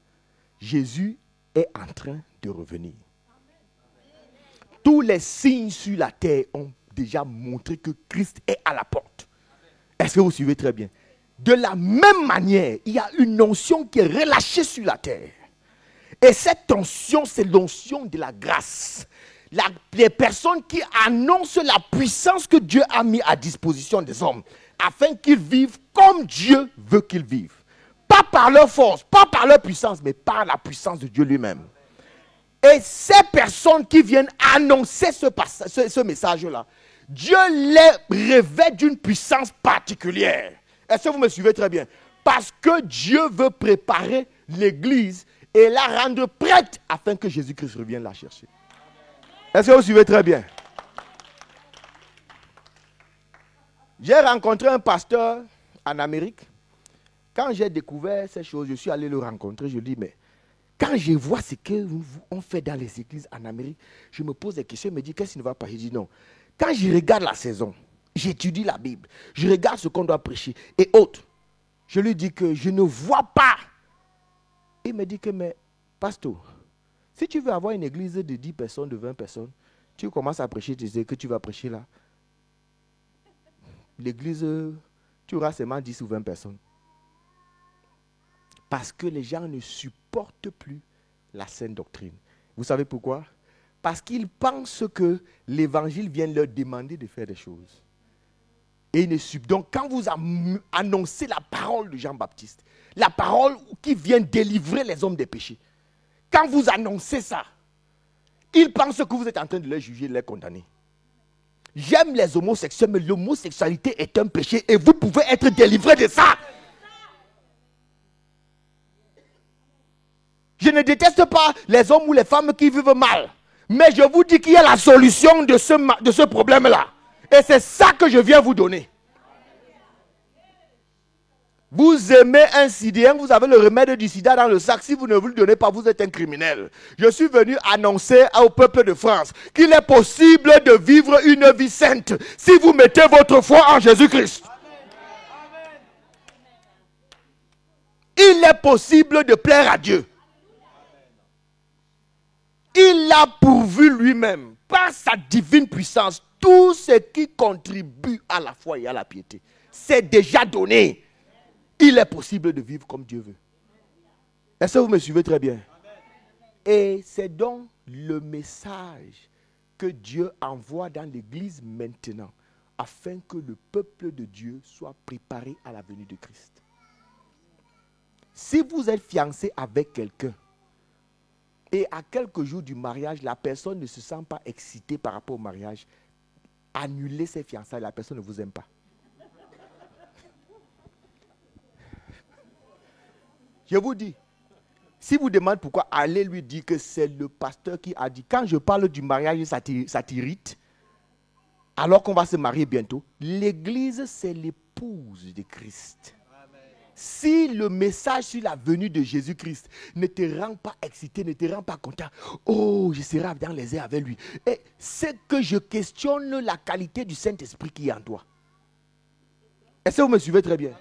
Jésus est en train de revenir. Tous les signes sur la terre ont déjà montré que Christ est à la porte. Est-ce que vous suivez très bien? De la même manière, il y a une onction qui est relâchée sur la terre. Et cette onction, c'est l'onction de la grâce. Les personnes qui annoncent la puissance que Dieu a mis à disposition des hommes, afin qu'ils vivent comme Dieu veut qu'ils vivent. Pas par leur force, pas par leur puissance, mais par la puissance de Dieu lui-même. Et ces personnes qui viennent annoncer ce message-là, Dieu les revêt d'une puissance particulière. Est-ce que vous me suivez très bien? Parce que Dieu veut préparer l'église et la rendre prête afin que Jésus-Christ revienne la chercher. Est-ce que vous suivez très bien? J'ai rencontré un pasteur en Amérique. Quand j'ai découvert ces choses, je suis allé le rencontrer. Je lui dis, mais quand je vois ce qu'on fait dans les églises en Amérique, je me pose des questions. Je me dis, qu'est-ce qui ne va pas? Je dis non. Quand je regarde la saison, j'étudie la Bible, je regarde ce qu'on doit prêcher et autres, je lui dis que je ne vois pas. Il me dit que, mais pasteur, si tu veux avoir une église de 10 personnes, de 20 personnes, tu commences à prêcher, tu sais que tu vas prêcher là. L'église, tu auras seulement 10 ou 20 personnes. Parce que les gens ne supportent plus la saine doctrine. Vous savez pourquoi? Parce qu'ils pensent que l'évangile vient leur demander de faire des choses. Et donc quand vous annoncez la parole de Jean-Baptiste, la parole qui vient délivrer les hommes des péchés, quand vous annoncez ça, ils pensent que vous êtes en train de les juger, de les condamner. J'aime les homosexuels, mais l'homosexualité est un péché et vous pouvez être délivré de ça. Je ne déteste pas les hommes ou les femmes qui vivent mal. Mais je vous dis qu'il y a la solution de ce problème-là. Et c'est ça que je viens vous donner. Vous aimez un sidéen, vous avez le remède du sida dans le sac. Si vous ne vous le donnez pas, vous êtes un criminel. Je suis venu annoncer au peuple de France qu'il est possible de vivre une vie sainte si vous mettez votre foi en Jésus-Christ. Il est possible de plaire à Dieu. Il a pourvu lui-même, par sa divine puissance, tout ce qui contribue à la foi et à la piété. C'est déjà donné. Il est possible de vivre comme Dieu veut. Est-ce que vous me suivez très bien? Et c'est donc le message que Dieu envoie dans l'église maintenant, afin que le peuple de Dieu soit préparé à la venue de Christ. Si vous êtes fiancé avec quelqu'un, et à quelques jours du mariage, la personne ne se sent pas excitée par rapport au mariage, annulez ses fiançailles, la personne ne vous aime pas. Je vous dis, si vous demandez pourquoi, allez lui dire que c'est le pasteur qui a dit, quand je parle du mariage, ça t'irrite, alors qu'on va se marier bientôt. L'église, c'est l'épouse de Christ. Si le message sur la venue de Jésus-Christ ne te rend pas excité, ne te rend pas content, oh, je serai dans les airs avec lui. Et c'est que je questionne la qualité du Saint-Esprit qui est en toi. Est-ce que vous me suivez très bien?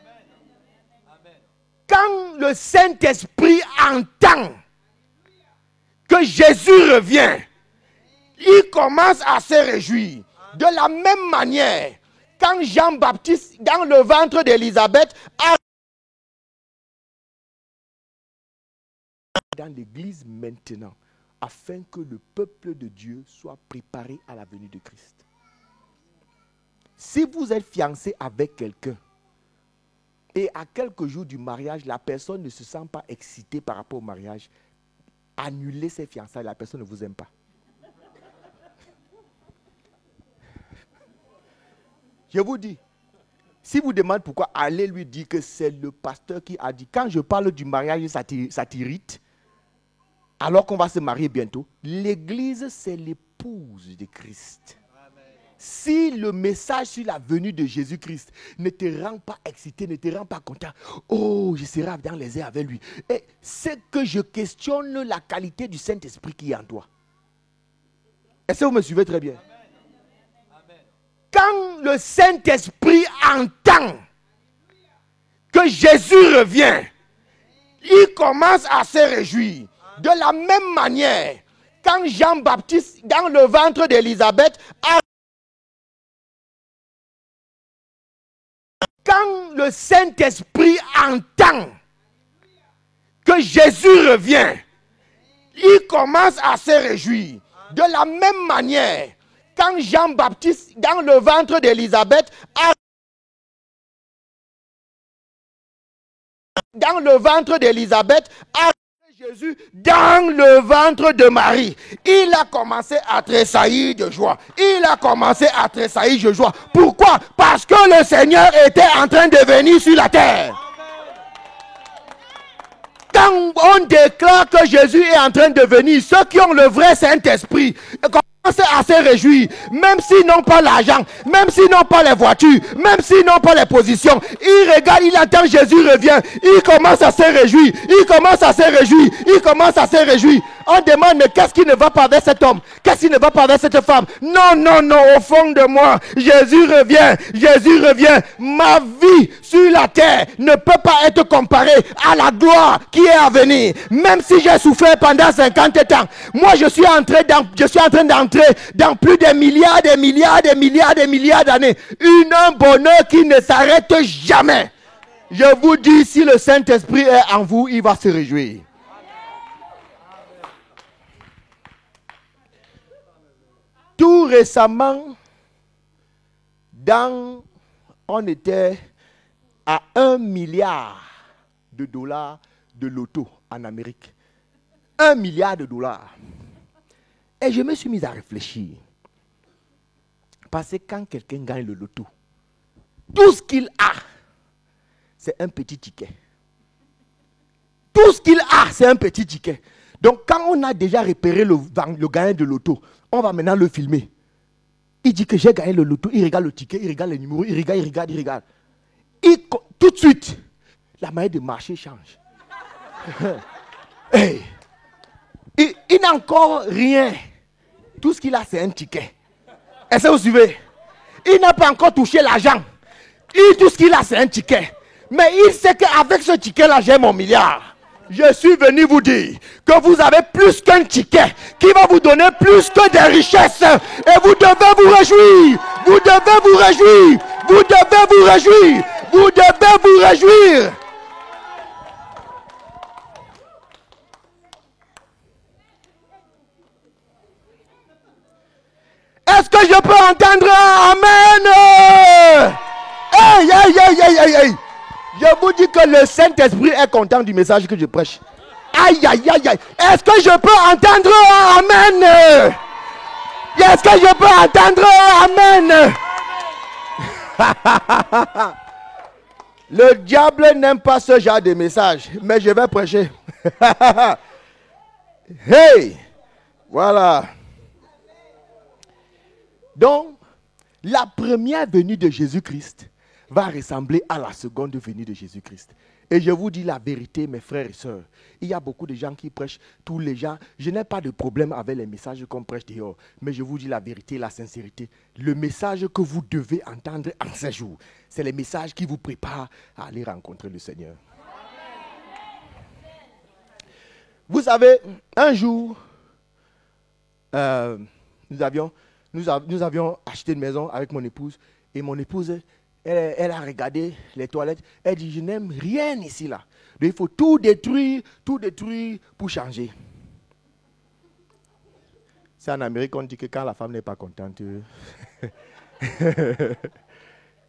Quand le Saint-Esprit entend que Jésus revient, il commence à se réjouir. De la même manière, quand Jean-Baptiste, dans le ventre d'Élisabeth, a dans l'église maintenant, afin que le peuple de Dieu soit préparé à la venue de Christ. Si vous êtes fiancé avec quelqu'un, et à quelques jours du mariage, la personne ne se sent pas excitée par rapport au mariage, annulez ses fiançailles, la personne ne vous aime pas. Je vous dis, si vous demandez pourquoi, allez lui dire que c'est le pasteur qui a dit, quand je parle du mariage, ça t'irrite, alors qu'on va se marier bientôt. L'église, c'est l'épouse de Christ. Si le message sur la venue de Jésus-Christ ne te rend pas excité, ne te rend pas content, oh, je serai dans les airs avec lui. Et c'est que je questionne la qualité du Saint-Esprit qui est en toi. Est-ce que vous me suivez très bien? Quand le Saint-Esprit entend que Jésus revient, il commence à se réjouir. De la même manière, quand Jean-Baptiste, dans le ventre d'Élisabeth, quand le Saint-Esprit entend que Jésus revient, il commence à se réjouir. De la même manière, quand Jean-Baptiste, dans le ventre d'Élisabeth, dans le ventre d'Élisabeth, Jésus dans le ventre de Marie, il a commencé à tressaillir de joie. Il a commencé à tressaillir de joie. Pourquoi? Parce que le Seigneur était en train de venir sur la terre. Quand on déclare que Jésus est en train de venir, ceux qui ont le vrai Saint-Esprit commencent à se réjouir, même s'ils n'ont pas l'argent, même s'ils n'ont pas les voitures, même s'ils n'ont pas les positions. Il regarde, il entend Jésus revient, il commence à se réjouir, il commence à se réjouir, il commence à se réjouir. On demande, mais qu'est-ce qui ne va pas avec cet homme? Qu'est-ce qui ne va pas avec cette femme? Non, non, non, au fond de moi, Jésus revient, Jésus revient. Ma vie sur la terre ne peut pas être comparée à la gloire qui est à venir. Même si j'ai souffert pendant 50 ans, moi je suis en train d'entrer dans plus de milliards, des milliards, des milliards, des milliards d'années. Un bonheur qui ne s'arrête jamais. Je vous dis, si le Saint-Esprit est en vous, il va se réjouir. Tout récemment, on était à 1 milliard de dollars de loto en Amérique. 1 milliard de dollars. Et je me suis mis à réfléchir. Parce que quand quelqu'un gagne le loto, tout ce qu'il a, c'est un petit ticket. Tout ce qu'il a, c'est un petit ticket. Donc, quand on a déjà repéré le gagnant de loto, on va maintenant le filmer. Il dit que j'ai gagné le loto, il regarde le ticket, il regarde les numéros, il regarde. Tout de suite, la manière de marcher change. Hey. Il n'a encore rien. Tout ce qu'il a, c'est un ticket. Est-ce que vous suivez? Il n'a pas encore touché l'argent. Tout ce qu'il a, c'est un ticket. Mais il sait qu'avec ce ticket-là, j'ai mon milliard. Je suis venu vous dire que vous avez plus qu'un ticket qui va vous donner plus que des richesses. Et vous devez vous réjouir. Vous devez vous réjouir. Vous devez vous réjouir. Vous devez vous réjouir. Est-ce que je peux entendre Amen? Hey, hey, hey, hey, hey, hey. Je vous dis que le Saint-Esprit est content du message que je prêche. Aïe, aïe, aïe, aïe. Est-ce que je peux entendre Amen? Est-ce que je peux entendre Amen? Le diable n'aime pas ce genre de message, mais je vais prêcher. Hey, voilà. Donc, la première venue de Jésus-Christ va ressembler à la seconde venue de Jésus-Christ. Et je vous dis la vérité, mes frères et sœurs. Il y a beaucoup de gens qui prêchent, tous les gens. Je n'ai pas de problème avec les messages qu'on prêche dehors. Mais je vous dis la vérité, la sincérité. Le message que vous devez entendre en ce jour, c'est le message qui vous prépare à aller rencontrer le Seigneur. Vous savez, un jour, nous avions acheté une maison avec mon épouse. Et mon épouse, elle a regardé les toilettes. Elle dit, je n'aime rien ici là. Donc il faut tout détruire pour changer. C'est en Amérique qu'on dit que quand la femme n'est pas contente, il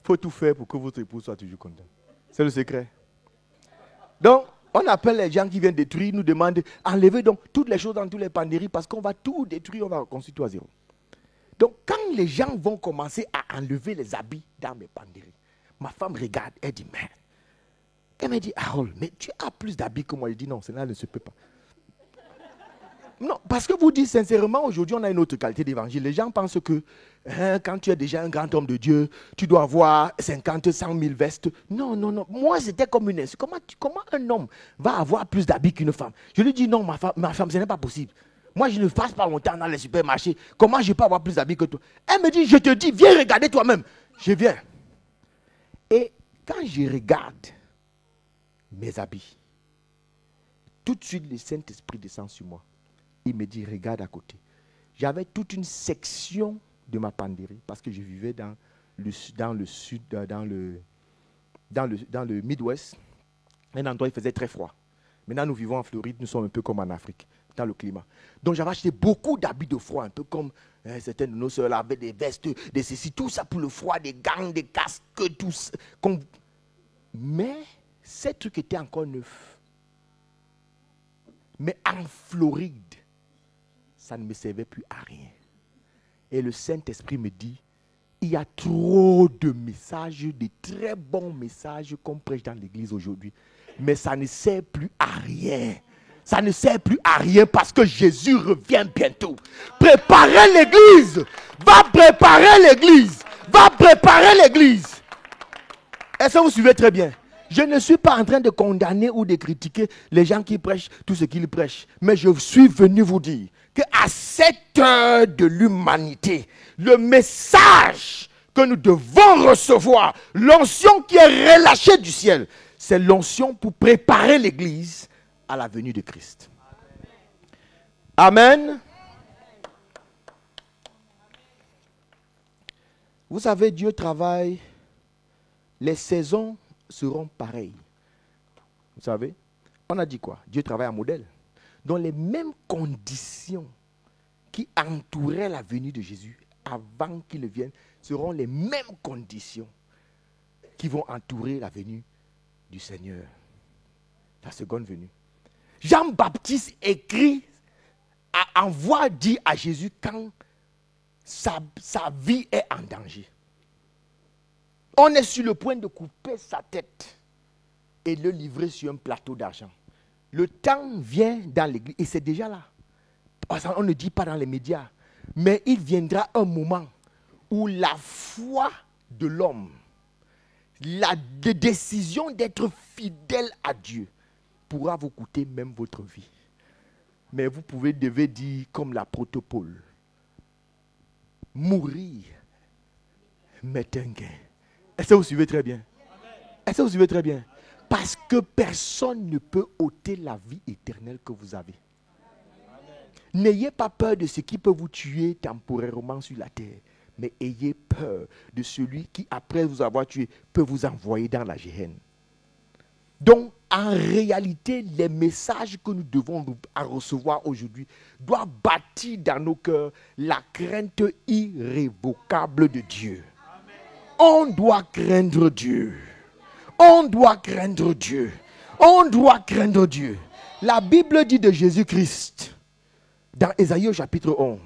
faut tout faire pour que votre épouse soit toujours contente. C'est le secret. Donc, on appelle les gens qui viennent détruire, nous demandent, enlevez donc toutes les choses dans tous les penderies parce qu'on va tout détruire, on va reconstruire tout à zéro. Donc, quand les gens vont commencer à enlever les habits dans mes penderies, ma femme regarde, elle dit, mais, elle me dit, Harold, mais tu as plus d'habits que moi. Je dis, non, cela ne se peut pas. Non, parce que vous dites sincèrement, aujourd'hui, on a une autre qualité d'évangile. Les gens pensent que quand tu es déjà un grand homme de Dieu, tu dois avoir 50, 100 000 vestes. Non, non, non. Moi, c'était comme une insulte. Comment un homme va avoir plus d'habits qu'une femme? Je lui dis, non, ma femme, ce n'est pas possible. Moi, je ne passe pas mon temps dans les supermarchés. Comment je peux avoir plus d'habits que toi? Elle me dit, je te dis, viens regarder toi-même. Je viens. Et quand je regarde mes habits, tout de suite, le Saint-Esprit descend sur moi. Il me dit, regarde à côté. J'avais toute une section de ma penderie parce que je vivais dans le sud, dans le Midwest. Un endroit où il faisait très froid. Maintenant, nous vivons en Floride, nous sommes un peu comme en Afrique, dans le climat. Donc, j'avais acheté beaucoup d'habits de froid, un peu comme certaines de nos soeurs avaient des vestes, des ceci, tout ça pour le froid, des gants, des casques, tout ça. Mais, ces trucs étaient encore neufs. Mais en Floride, ça ne me servait plus à rien. Et le Saint-Esprit me dit, il y a trop de messages, de très bons messages qu'on prêche dans l'église aujourd'hui. Mais ça ne sert plus à rien. Ça ne sert plus à rien parce que Jésus revient bientôt. Préparez l'église. Va préparer l'église. Va préparer l'église. Est-ce que vous suivez très bien? Je ne suis pas en train de condamner ou de critiquer les gens qui prêchent tout ce qu'ils prêchent. Mais je suis venu vous dire qu'à cette heure de l'humanité, le message que nous devons recevoir, l'onction qui est relâchée du ciel, c'est l'onction pour préparer l'église à la venue de Christ. Amen. Vous savez, Dieu travaille, les saisons seront pareilles. Vous savez, on a dit quoi? Dieu travaille en modèle. Dans les mêmes conditions qui entouraient la venue de Jésus avant qu'il vienne, seront les mêmes conditions qui vont entourer la venue du Seigneur. La seconde venue. Jean-Baptiste écrit, envoie dire à Jésus quand sa vie est en danger. On est sur le point de couper sa tête et le livrer sur un plateau d'argent. Le temps vient dans l'église et c'est déjà là. On ne dit pas dans les médias, mais il viendra un moment où la foi de l'homme, la décision d'être fidèle à Dieu pourra vous coûter même votre vie. Mais vous devez dire comme l'apôtre Paul, mourir m'est un gain. Est-ce que vous suivez très bien? Est-ce que vous suivez très bien? Parce que personne ne peut ôter la vie éternelle que vous avez. N'ayez pas peur de ce qui peut vous tuer temporairement sur la terre, mais ayez peur de celui qui, après vous avoir tué, peut vous envoyer dans la Géhenne. Donc, en réalité, les messages que nous devons recevoir aujourd'hui doivent bâtir dans nos cœurs la crainte irrévocable de Dieu. On doit craindre Dieu. On doit craindre Dieu. On doit craindre Dieu. La Bible dit de Jésus-Christ, dans Ésaïe au chapitre 11,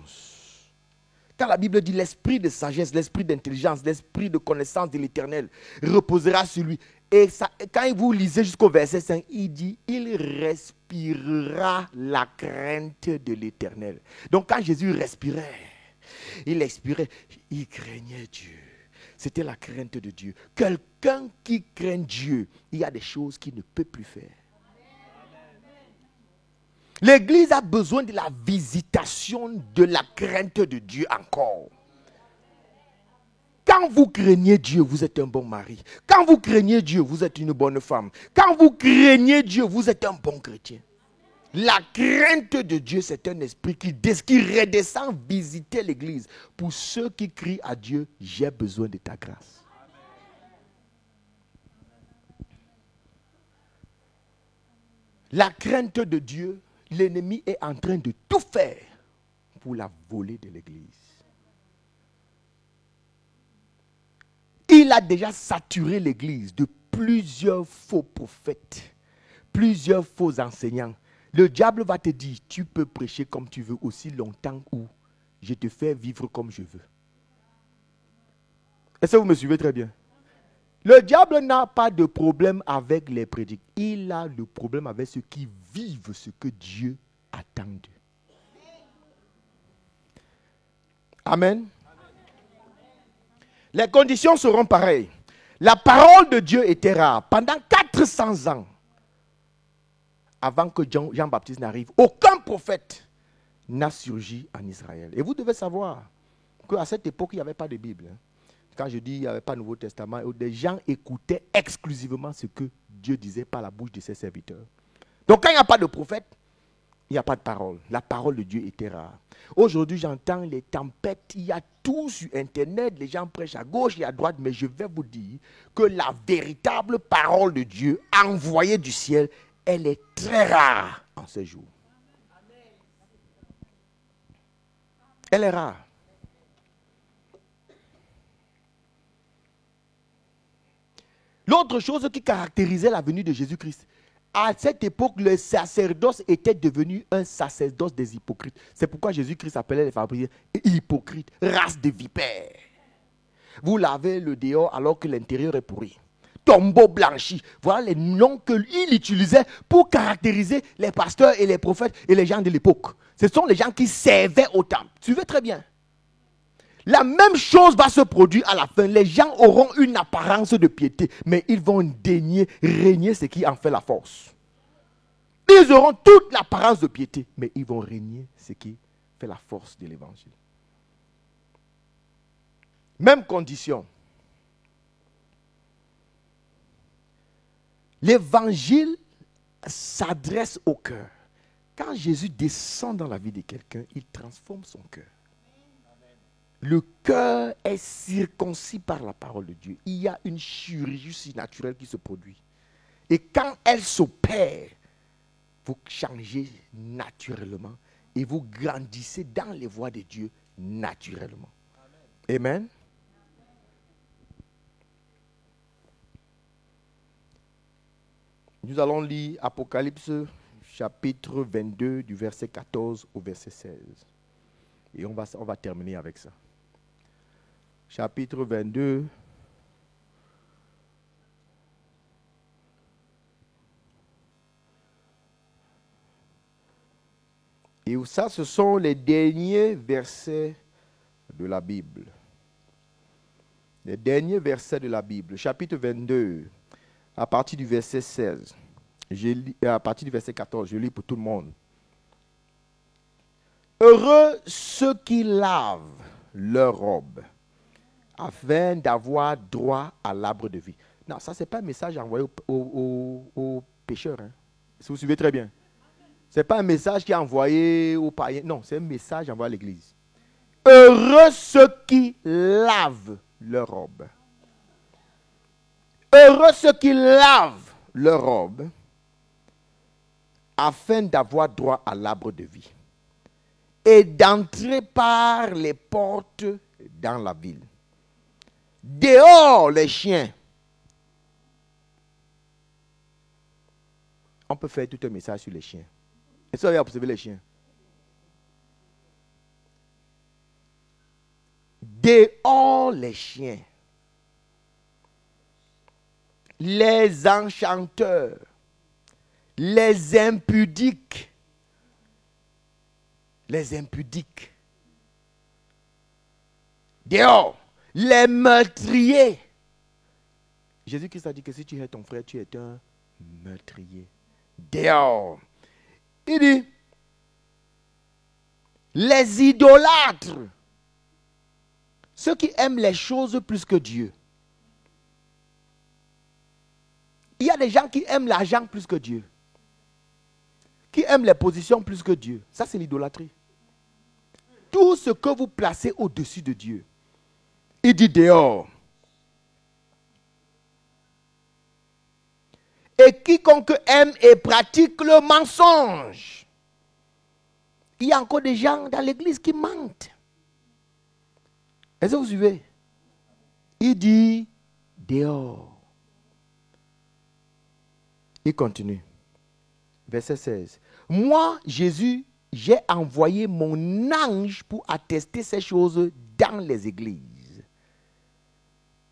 quand la Bible dit l'esprit de sagesse, l'esprit d'intelligence, l'esprit de connaissance de l'Éternel reposera sur lui. Et ça, quand vous lisez jusqu'au verset 5, il dit, il respirera la crainte de l'Éternel. Donc quand Jésus respirait, il expirait, il craignait Dieu. C'était la crainte de Dieu. Quelqu'un qui craint Dieu, il y a des choses qu'il ne peut plus faire. L'église a besoin de la visitation de la crainte de Dieu encore. Quand vous craignez Dieu, vous êtes un bon mari. Quand vous craignez Dieu, vous êtes une bonne femme. Quand vous craignez Dieu, vous êtes un bon chrétien. La crainte de Dieu, c'est un esprit qui redescend visiter l'église. Pour ceux qui crient à Dieu, j'ai besoin de ta grâce. La crainte de Dieu, l'ennemi est en train de tout faire pour la voler de l'église. Il a déjà saturé l'église de plusieurs faux prophètes, plusieurs faux enseignants. Le diable va te dire, tu peux prêcher comme tu veux aussi longtemps où je te fais vivre comme je veux. Est-ce que vous me suivez très bien? Le diable n'a pas de problème avec les prédiques. Il a le problème avec ceux qui vivent ce que Dieu attend d'eux. Amen. Les conditions seront pareilles. La parole de Dieu était rare. Pendant 400 ans, avant que Jean-Baptiste n'arrive, aucun prophète n'a surgi en Israël. Et vous devez savoir qu'à cette époque, il n'y avait pas de Bible. Quand je dis qu'il n'y avait pas de Nouveau Testament, des gens écoutaient exclusivement ce que Dieu disait par la bouche de ses serviteurs. Donc quand il n'y a pas de prophète, il n'y a pas de parole. La parole de Dieu était rare. Aujourd'hui, j'entends les tempêtes, il y a tout sur Internet, les gens prêchent à gauche et à droite, mais je vais vous dire que la véritable parole de Dieu, envoyée du ciel, elle est très rare en ces jours. Elle est rare. L'autre chose qui caractérisait la venue de Jésus-Christ, à cette époque, le sacerdoce était devenu un sacerdoce des hypocrites. C'est pourquoi Jésus-Christ appelait les pharisiens hypocrites, race de vipères. Vous lavez le dehors alors que l'intérieur est pourri. Tombeau blanchi. Voilà les noms qu'il utilisait pour caractériser les pasteurs et les prophètes et les gens de l'époque. Ce sont les gens qui servaient au temple. Suivez très bien. La même chose va se produire à la fin. Les gens auront une apparence de piété, mais ils vont daigner régner ce qui en fait la force. Ils auront toute l'apparence de piété, mais ils vont régner ce qui fait la force de l'évangile. Même condition. L'évangile s'adresse au cœur. Quand Jésus descend dans la vie de quelqu'un, il transforme son cœur. Le cœur est circoncis par la parole de Dieu. Il y a une chirurgie surnaturelle qui se produit. Et quand elle s'opère, vous changez naturellement et vous grandissez dans les voies de Dieu naturellement. Amen. Nous allons lire Apocalypse chapitre 22 du verset 14 au verset 16. Et on va terminer avec ça. chapitre 22. Et ça, ce sont les derniers versets de la Bible. Les derniers versets de la Bible. Chapitre 22, à partir du verset 16. À partir du verset 14, je lis pour tout le monde. Heureux ceux qui lavent leur robe, afin d'avoir droit à l'arbre de vie. Non, ça, ce n'est pas un message envoyé aux pécheurs. Hein. Si vous suivez très bien. Ce n'est pas un message qui est envoyé aux païens. Non, c'est un message envoyé à l'église. Heureux ceux qui lavent leur robe. Heureux ceux qui lavent leur robe afin d'avoir droit à l'arbre de vie et d'entrer par les portes dans la ville. Dehors les chiens. On peut faire tout un message sur les chiens. Est-ce que vous avez observé les chiens? Dehors les chiens. Les enchanteurs. Les impudiques. Les impudiques. Dehors. Les meurtriers. Jésus-Christ a dit que si tu es ton frère, tu es un meurtrier. Dehors. Il dit, les idolâtres, ceux qui aiment les choses plus que Dieu. Il y a des gens qui aiment l'argent plus que Dieu, qui aiment les positions plus que Dieu. Ça, c'est l'idolâtrie. Tout ce que vous placez au-dessus de Dieu. Il dit dehors. Et quiconque aime et pratique le mensonge. Il y a encore des gens dans l'église qui mentent. Est-ce que vous suivez? Il dit dehors. Il continue. Verset 16. Moi, Jésus, j'ai envoyé mon ange pour attester ces choses dans les églises.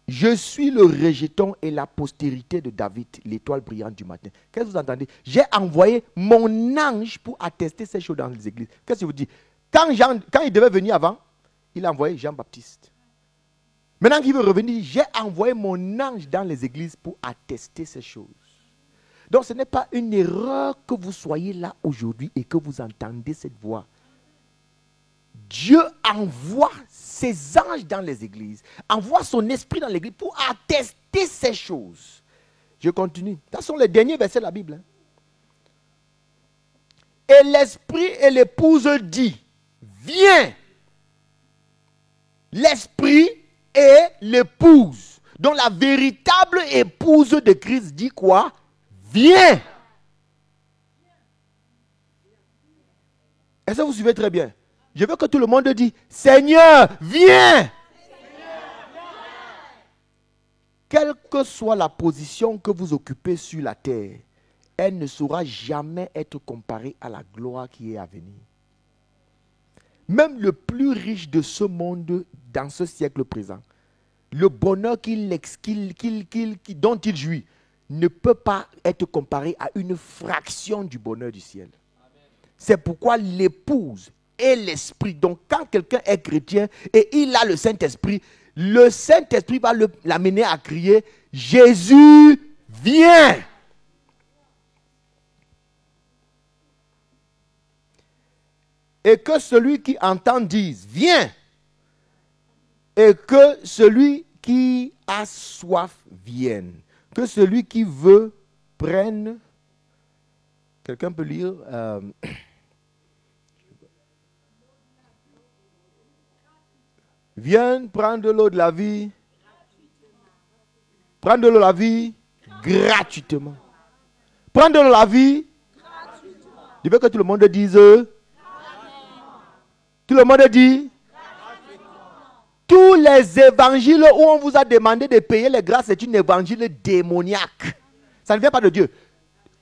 Je suis le rejeton et la postérité de David, l'étoile brillante du matin. Qu'est-ce que vous entendez? J'ai envoyé mon ange pour attester ces choses dans les églises. Qu'est-ce que je vous dis? Quand il devait venir avant, il a envoyé Jean-Baptiste. Maintenant qu'il veut revenir, j'ai envoyé mon ange dans les églises pour attester ces choses. Donc ce n'est pas une erreur que vous soyez là aujourd'hui et que vous entendez cette voix. Dieu envoie ses anges dans les églises, envoie son esprit dans l'église pour attester ces choses. Je continue. Ce sont les derniers versets de la Bible. Et l'esprit et l'épouse dit, viens. L'esprit et l'épouse. Donc la véritable épouse de Christ dit quoi? Viens. Est-ce que vous suivez très bien? Je veux que tout le monde dise, Seigneur, viens. Quelle que soit la position que vous occupez sur la terre, elle ne saura jamais être comparée à la gloire qui est à venir. Même le plus riche de ce monde dans ce siècle présent, le bonheur dont il jouit ne peut pas être comparé à une fraction du bonheur du ciel. C'est pourquoi l'épouse et l'esprit. Donc, quand quelqu'un est chrétien et il a le Saint-Esprit va l'amener à crier, Jésus, viens. Et que celui qui entend dise, viens. Et que celui qui a soif vienne. Que celui qui veut prenne. Quelqu'un peut lire viens prendre l'eau de la vie. Prendre de l'eau de la vie gratuitement. Prendre de l'eau de la vie gratuitement. Je veux que tout le monde dise. Tout le monde dit. Tous les évangiles où on vous a demandé de payer les grâces, c'est un évangile démoniaque. Ça ne vient pas de Dieu.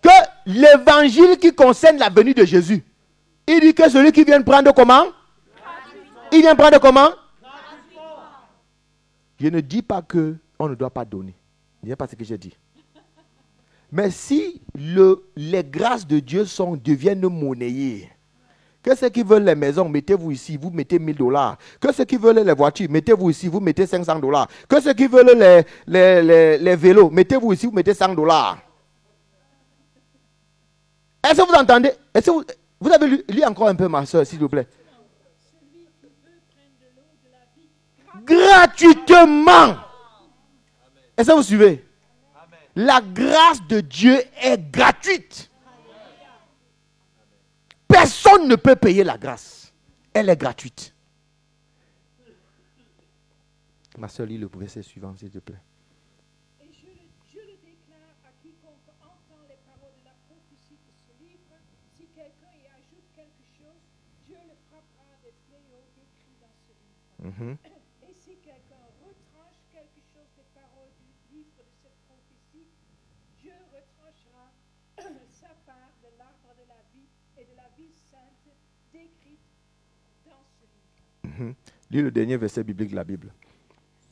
Que l'évangile qui concerne la venue de Jésus, il dit que celui qui vient prendre comment? Il vient prendre comment? Je ne dis pas qu'on ne doit pas donner. Ce n'est pas ce que j'ai dit. Mais si les grâces de Dieu deviennent monnayées, que ceux qui veulent les maisons, mettez-vous ici, vous mettez $1000. Que ceux qui veulent les voitures, mettez-vous ici, vous mettez $500. Que ceux qui veulent les vélos, mettez-vous ici, vous mettez $100. Est-ce que vous entendez? Est-ce que vous avez lu encore un peu, ma soeur, s'il vous plaît? Gratuitement. Est-ce que vous suivez? La grâce de Dieu est gratuite. Personne ne peut payer la grâce. Elle est gratuite. Ma soeur, lis le verset suivant, s'il te plaît. Et je le déclare à quiconque entend les paroles de la prophétie de ce livre. Si quelqu'un y ajoute quelque chose, Dieu le frappera des fléaux décrits dans ce livre. Et si quelqu'un retranche quelque chose des paroles du livre de cette prophétie, Dieu retranchera sa part de l'arbre de la vie et de la vie sainte décrite dans ce livre. Lis le dernier verset biblique de la Bible.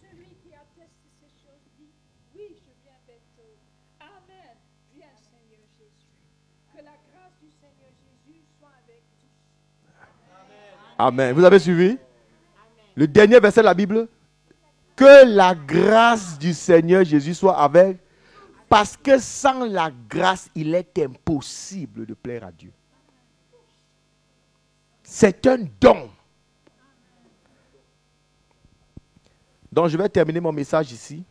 Celui qui atteste ces choses dit, oui, je viens bientôt. Amen. Viens, Seigneur Jésus. Que la grâce du Seigneur Jésus soit avec tous. Amen. Vous avez suivi? Amen. Le dernier verset de la Bible. Que la grâce du Seigneur Jésus soit avec. Parce que sans la grâce, il est impossible de plaire à Dieu. C'est un don. Donc, je vais terminer mon message ici.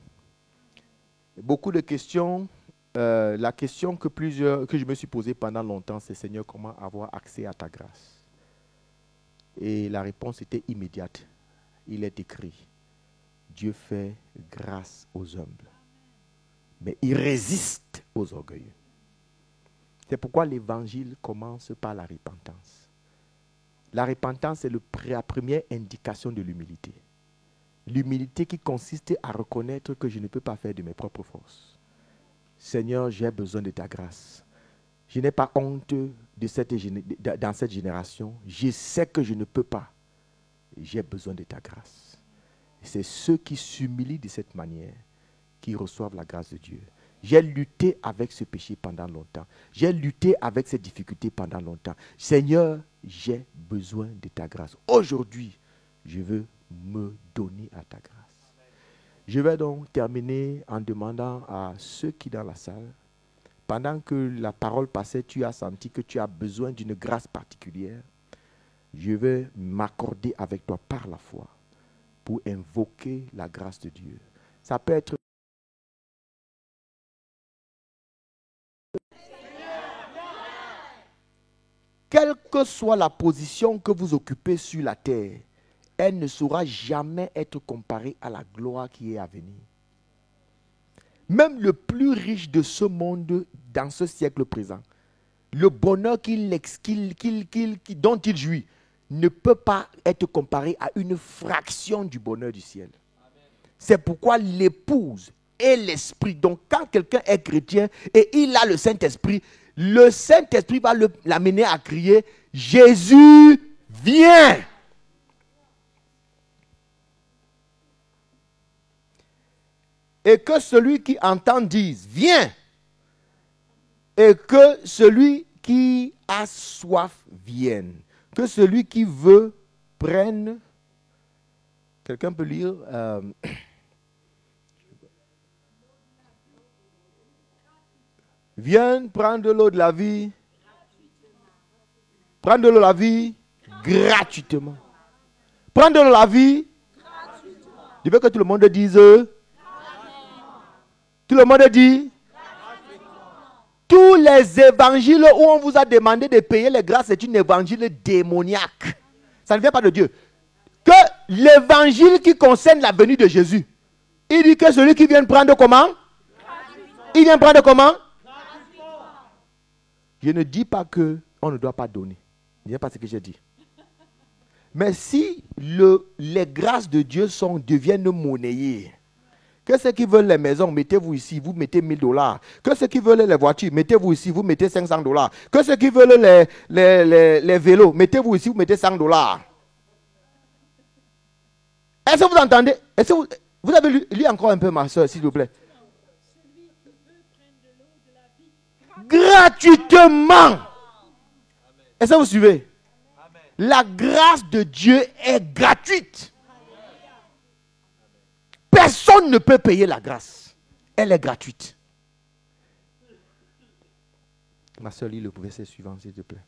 Beaucoup de questions. La question que je me suis posée pendant longtemps, c'est Seigneur, comment avoir accès à ta grâce? Et la réponse était immédiate. Il est écrit, Dieu fait grâce aux humbles, mais il résiste aux orgueilleux. C'est pourquoi l'évangile commence par la repentance. La repentance est la première indication de l'humilité. L'humilité qui consiste à reconnaître que je ne peux pas faire de mes propres forces. Seigneur, j'ai besoin de ta grâce. Je n'ai pas honte dans cette génération. Je sais que je ne peux pas. J'ai besoin de ta grâce. C'est ceux qui s'humilient de cette manière qui reçoivent la grâce de Dieu. J'ai lutté avec ce péché pendant longtemps. J'ai lutté avec ces difficultés pendant longtemps. Seigneur, j'ai besoin de ta grâce. Aujourd'hui, je veux me donner à ta grâce. Je vais donc terminer en demandant à ceux qui dans la salle, pendant que la parole passait, tu as senti que tu as besoin d'une grâce particulière. Je vais m'accorder avec toi par la foi pour invoquer la grâce de Dieu. Ça peut être quelle que soit la position que vous occupez sur la terre, elle ne saura jamais être comparée à la gloire qui est à venir. Même le plus riche de ce monde dans ce siècle présent, le bonheur dont il jouit ne peut pas être comparé à une fraction du bonheur du ciel. C'est pourquoi l'épouse et l'esprit, donc quand quelqu'un est chrétien et il a le Saint-Esprit va l'amener à crier « Jésus, viens !» Et que celui qui entend dise « Viens !» Et que celui qui a soif vienne. Que celui qui veut prenne. Quelqu'un peut lire viens prendre l'eau de la vie. Prendre l'eau de la vie gratuitement. Prendre l'eau de la vie gratuitement. Je veux que tout le monde dise. Tout le monde dit. Tous les évangiles où on vous a demandé de payer les grâces, c'est un évangile démoniaque. Ça ne vient pas de Dieu. Que l'évangile qui concerne la venue de Jésus, il dit que celui qui vient prendre comment? Il vient prendre comment? Je ne dis pas qu'on ne doit pas donner. Ce n'est pas ce que j'ai dit. Mais si les grâces de Dieu deviennent monnayées, que ceux qui veulent les maisons, mettez-vous ici, vous mettez $1000. Que ceux qui veulent les voitures, mettez-vous ici, vous mettez $500. Que ceux qui veulent les vélos, mettez-vous ici, vous mettez $100. Est-ce que vous entendez? Vous avez lu encore un peu, ma soeur, s'il vous plaît. Celui qui veut prendre de l'eau de la vie Gratuitement. Est-ce que vous suivez? La grâce de Dieu est gratuite. Personne ne peut payer la grâce. Elle est gratuite. Ma soeur, lis le verset suivant, s'il te plaît.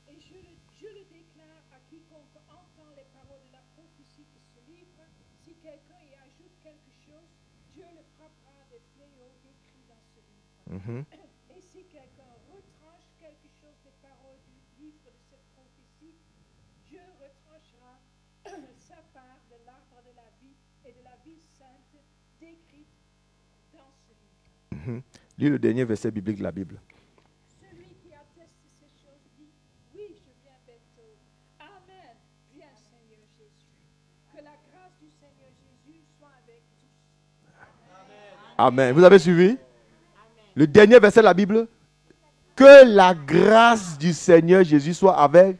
et je le déclare à quiconque entend les paroles de la prophétie de ce livre. Si quelqu'un y ajoute quelque chose, Dieu le frappera des fléaux décrits dans ce livre. Et si quelqu'un retranche quelque chose des paroles du livre de cette prophétie, Dieu retranchera sa part de l'arbre de la vie et de la vie sainte décrite dans ce livre. Lis le dernier verset biblique de la Bible. Celui qui atteste ces choses dit, oui, je viens bientôt. Amen. Viens, Seigneur Jésus. Que la grâce du Seigneur Jésus soit avec tous. Amen. Vous avez suivi? Le dernier verset de la Bible. Que la grâce du Seigneur Jésus soit avec.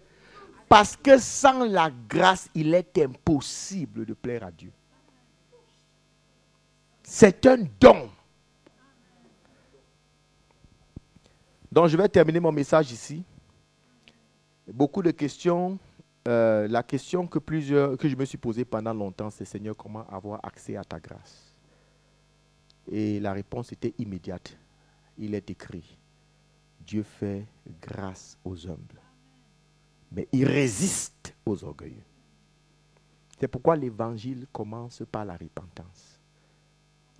Parce que sans la grâce, il est impossible de plaire à Dieu. C'est un don. Donc je vais terminer mon message ici. Beaucoup de questions. La question que je me suis posée pendant longtemps, c'est Seigneur, comment avoir accès à ta grâce? Et la réponse était immédiate. Il est écrit, Dieu fait grâce aux humbles, mais il résiste aux orgueilleux. C'est pourquoi l'évangile commence par la repentance.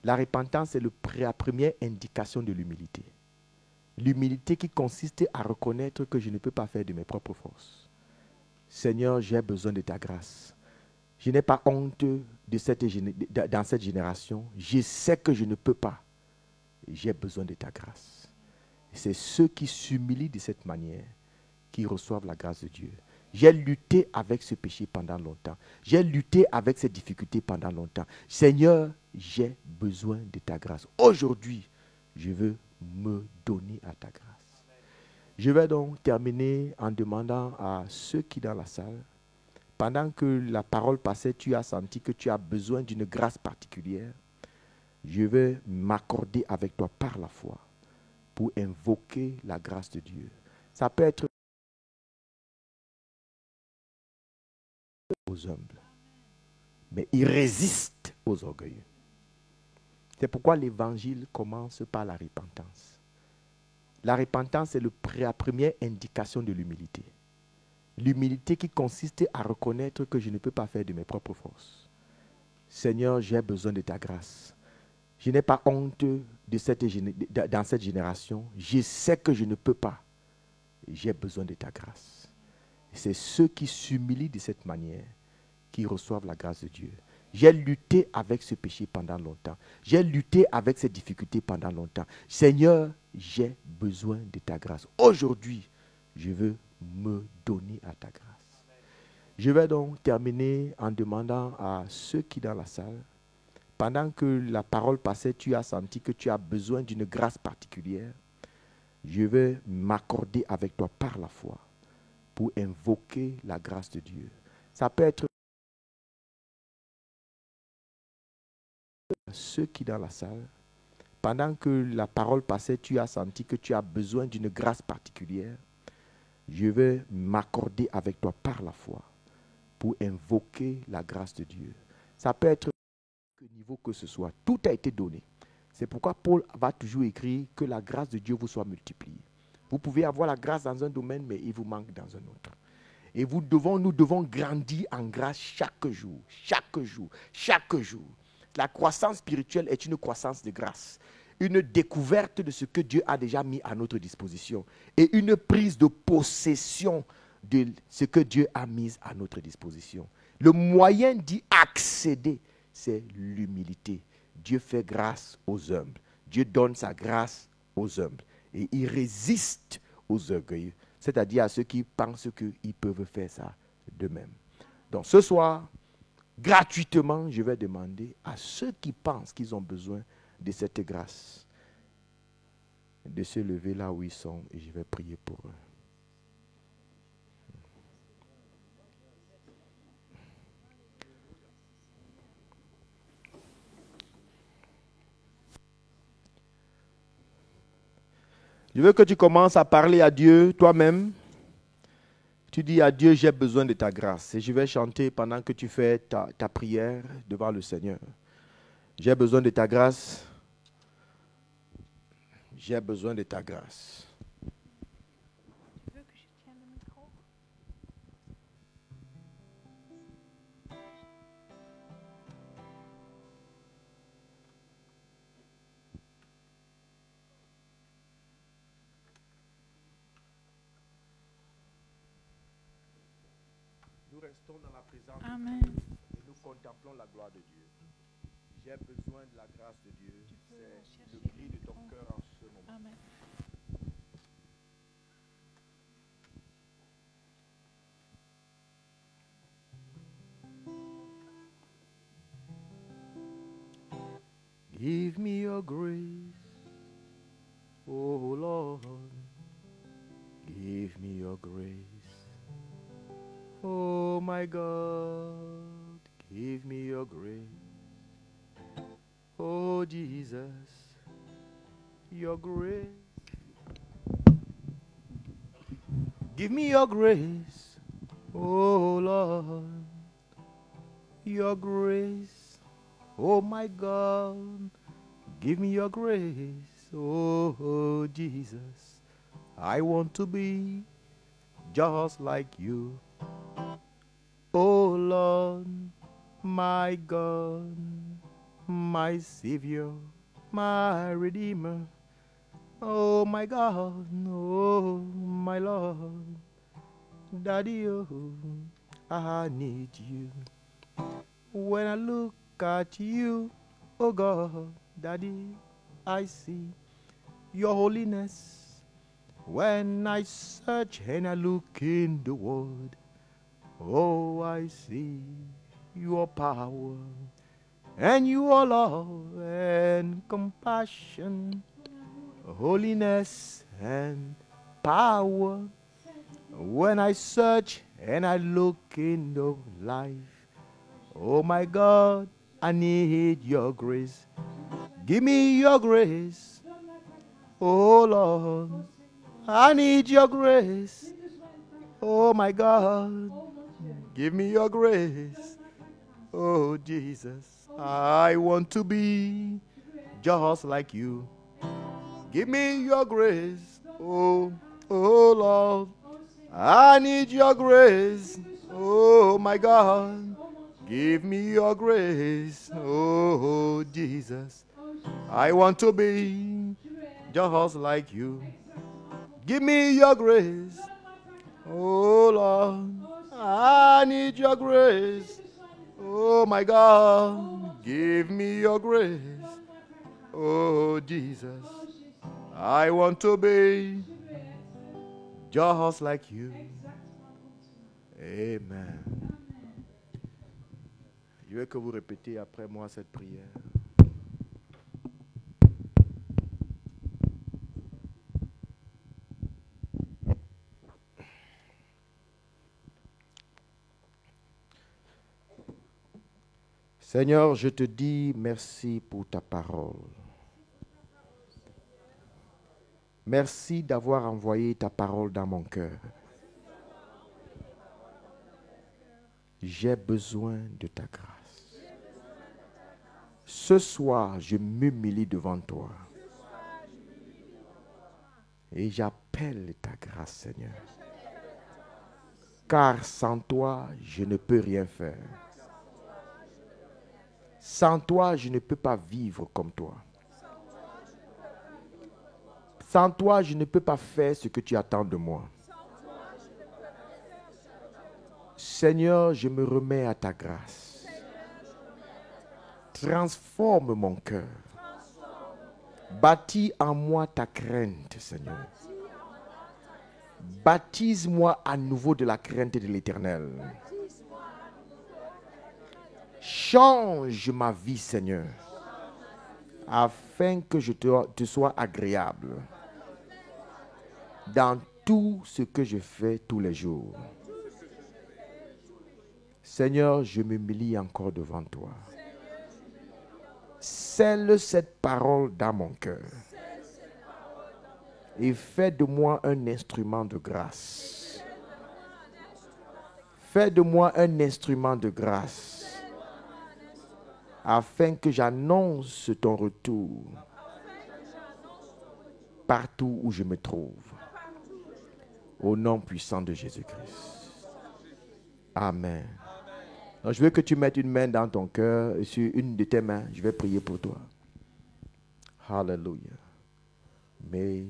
La repentance est la première indication de l'humilité. L'humilité qui consiste à reconnaître que je ne peux pas faire de mes propres forces. Seigneur, j'ai besoin de ta grâce. Je n'ai pas honte dans cette génération. Je sais que je ne peux pas. J'ai besoin de ta grâce. C'est ceux qui s'humilient de cette manière qui reçoivent la grâce de Dieu. J'ai lutté avec ce péché pendant longtemps. J'ai lutté avec ces difficultés pendant longtemps. Seigneur, j'ai besoin de ta grâce. Aujourd'hui, je veux me donner à ta grâce. Je vais donc terminer en demandant à ceux qui dans la salle, pendant que la parole passait, tu as senti que tu as besoin d'une grâce particulière. Je vais m'accorder avec toi par la foi pour invoquer la grâce de Dieu. Ça peut être aux humbles, mais il résiste aux orgueilleux. C'est pourquoi l'évangile commence par la repentance. La repentance est la première indication de l'humilité. L'humilité qui consiste à reconnaître que je ne peux pas faire de mes propres forces. Seigneur, j'ai besoin de ta grâce. Je n'ai pas honte dans cette génération. Je sais que je ne peux pas. J'ai besoin de ta grâce. C'est ceux qui s'humilient de cette manière qui reçoivent la grâce de Dieu. J'ai lutté avec ce péché pendant longtemps. J'ai lutté avec ces difficultés pendant longtemps. Seigneur, j'ai besoin de ta grâce. Aujourd'hui, je veux me donner à ta grâce. Je vais donc terminer en demandant à ceux qui dans la salle, pendant que la parole passait, tu as senti que tu as besoin d'une grâce particulière. Je vais m'accorder avec toi par la foi pour invoquer la grâce de Dieu. Ça peut être ceux qui dans la salle, pendant que la parole passait, tu as senti que tu as besoin d'une grâce particulière. Je vais m'accorder avec toi par la foi pour invoquer la grâce de Dieu. Ça peut être quel niveau que ce soit. Tout a été donné. C'est pourquoi Paul va toujours écrire que la grâce de Dieu vous soit multipliée. Vous pouvez avoir la grâce dans un domaine, mais il vous manque dans un autre. Et nous devons grandir en grâce chaque jour, chaque jour, chaque jour. La croissance spirituelle est une croissance de grâce. Une découverte de ce que Dieu a déjà mis à notre disposition. Et une prise de possession de ce que Dieu a mis à notre disposition. Le moyen d'y accéder, c'est l'humilité. Dieu fait grâce aux humbles. Dieu donne sa grâce aux humbles. Et il résiste aux orgueilleux. C'est-à-dire à ceux qui pensent qu'ils peuvent faire ça d'eux-mêmes. Donc ce soir, gratuitement, je vais demander à ceux qui pensent qu'ils ont besoin de cette grâce de se lever là où ils sont et je vais prier pour eux. Je veux que tu commences à parler à Dieu toi-même. Tu dis à Dieu, j'ai besoin de ta grâce. Et je vais chanter pendant que tu fais ta prière devant le Seigneur. J'ai besoin de ta grâce. J'ai besoin de ta grâce. Tu veux que je tienne le micro? Nous restons dans la présence Amen. de Dieu et nous contemplons la gloire de Dieu. J'ai besoin de la grâce de Dieu. C'est le cri de ton cœur en ce moment. Amen. Give me your grace, oh Lord. Give me your grace, oh my God. Give me your grace, oh Jesus. Your grace. Give me your grace, oh Lord. Your grace, oh my God. Give me your grace, oh Jesus. I want to be just like you. Oh Lord, my God, my Savior, my Redeemer. Oh my God, oh my Lord. Daddy, oh, I need you. When I look at you, oh God, Daddy, I see your holiness. When I search and I look in the Word, oh, I see your power and your love and compassion, holiness and power. When I search and I look in the life, oh my God, I need your grace. Give me your grace, oh Lord. I need your grace, oh my God. Give me your grace, oh Jesus. I want to be just like you. Give me your grace, oh Lord. I need your grace, oh my God. Give me your grace, oh Jesus. I want to be just like you. Give me your grace, oh Lord. I need your grace, oh my God. Give me your grace, oh Jesus. I want to be just like you. Amen. Je veux que vous répétez après moi cette prière. Seigneur, je te dis merci pour ta parole. Merci d'avoir envoyé ta parole dans mon cœur. J'ai besoin de ta grâce. Ce soir, je m'humilie devant toi. Et j'appelle ta grâce, Seigneur. Car sans toi, je ne peux rien faire. Sans toi, je ne peux pas vivre comme toi. Sans toi, je ne peux pas faire ce que tu attends de moi. Seigneur, je me remets à ta grâce. Transforme mon cœur. Bâtis en moi ta crainte, Seigneur. Baptise-moi à nouveau de la crainte de l'Éternel. Change ma vie, Seigneur, afin que je te sois agréable dans tout ce que je fais tous les jours. Seigneur, je m'humilie encore devant toi. Scelle cette parole dans mon cœur. et fais de moi un instrument de grâce. Fais de moi un instrument de grâce afin que j'annonce ton retour partout où je me trouve. Au nom puissant de Jésus-Christ. Amen. Donc, je veux que tu mettes une main dans ton cœur et sur une de tes mains, je vais prier pour toi. Hallelujah. Mais,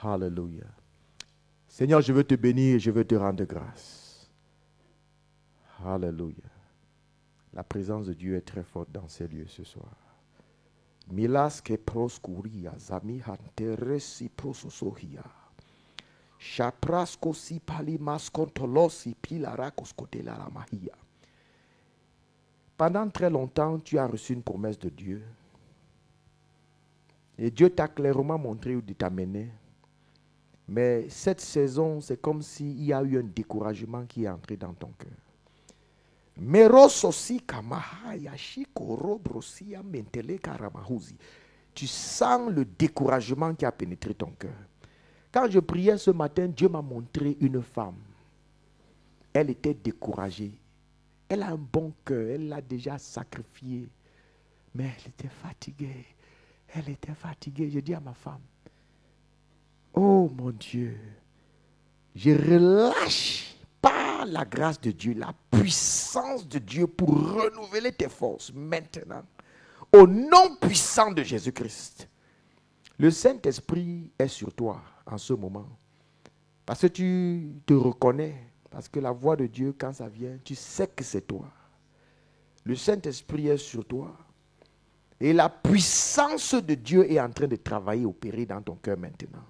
hallelujah. Seigneur, je veux te bénir et je veux te rendre grâce. Hallelujah. La présence de Dieu est très forte dans ces lieux ce soir. Milas que proscuria, zami hanteresi prososohia. Chaprasko si palimas kontolosi pilarakos kotela la mahia. Pendant très longtemps, tu as reçu une promesse de Dieu. Et Dieu t'a clairement montré où il t'amener. Mais cette saison, c'est comme s'il y a eu un découragement qui est entré dans ton cœur. Tu sens le découragement qui a pénétré ton cœur. Quand je priais ce matin, Dieu m'a montré une femme. Elle était découragée. Elle a un bon cœur, elle l'a déjà sacrifié. Mais elle était fatiguée. Elle était fatiguée. Je dis à ma femme, oh mon Dieu, je relâche par la grâce de Dieu, la puissance de Dieu pour renouveler tes forces maintenant. Au nom puissant de Jésus-Christ. Le Saint-Esprit est sur toi en ce moment. Parce que tu te reconnais. Parce que la voix de Dieu, quand ça vient, tu sais que c'est toi. Le Saint-Esprit est sur toi. Et la puissance de Dieu est en train de travailler, opérer dans ton cœur maintenant.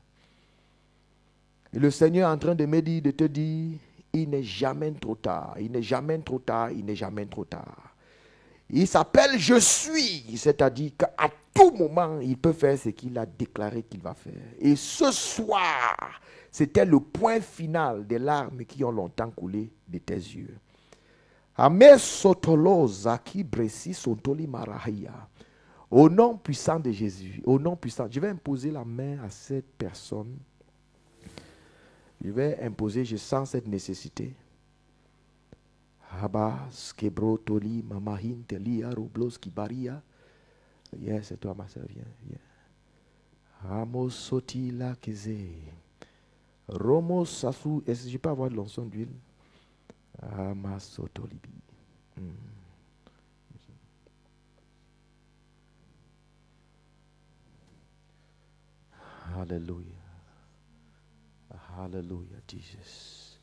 Et le Seigneur est en train de me dire, de te dire, il n'est jamais trop tard, il n'est jamais trop tard, il n'est jamais trop tard. Il s'appelle Je suis, c'est-à-dire qu'à tout moment, il peut faire ce qu'il a déclaré qu'il va faire. Et ce soir, c'était le point final des larmes qui ont longtemps coulé de tes yeux. Ame sotolo zaki bresi sontoli marahia. Au nom puissant de Jésus, au nom puissant, je vais imposer la main à cette personne. Je vais imposer, je sens cette nécessité. Habas kebro toli mamahin telia roblos kibaria. Yes, c'est toi ma sœur, viens. Amos soti la keze. Romo sasu, est-ce que je peux avoir de l'onction d'huile? Amas sotolibi. Hallelujah. Hallelujah, Jesus.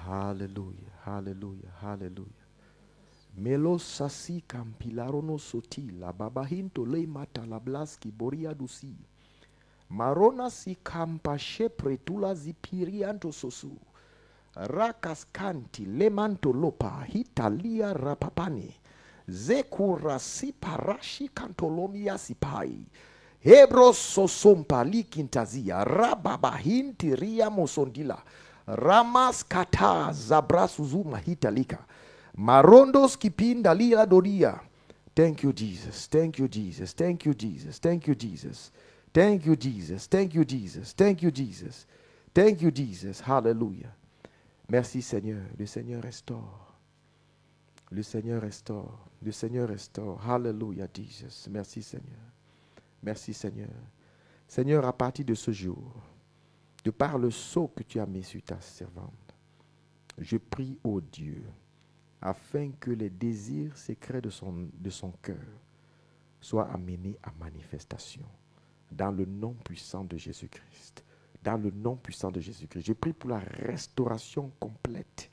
Hallelujah, hallelujah, hallelujah. Melo sasi campilarono soti la babahinto le mata la blaski boria dusi. Marona si campache pretula zipirianto sosu. Rakaskanti le manto lopa hitalia rapapani. Zekura si parashi cantolomia sipai. Hebro sosompa likintazia rababahinti ria mosondila. Ramas kata zabrasuzuma hitalika. Marondos kipinda lila doria. Thank you, Jesus. Thank you, Jesus. Thank you, Jesus. Thank you, Jesus. Thank you, Jesus. Thank you, Jesus. Thank you, Jesus. Thank you, Jesus. Hallelujah. Merci, Seigneur. Le Seigneur restaure. Le Seigneur restaure. Le Seigneur restaure. Hallelujah, Jesus. Merci, Seigneur. Merci, Seigneur. Seigneur, à partir de ce jour, de par le sceau que tu as mis sur ta servante, je prie au Dieu afin que les désirs secrets de son cœur soient amenés à manifestation dans le nom puissant de Jésus-Christ. Dans le nom puissant de Jésus-Christ. Je prie pour la restauration complète